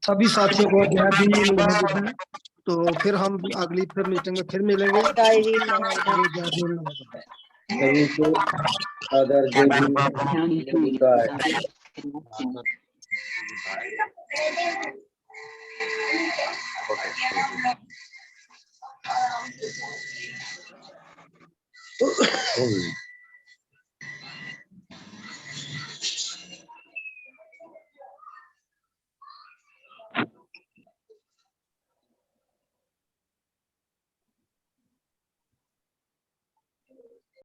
सभी साथियों को जय भीम। तो फिर हम अगली मीटिंग में फिर मिलेंगे। जय भीम। जय भीम। सभी को आदर जय भीम। Okay.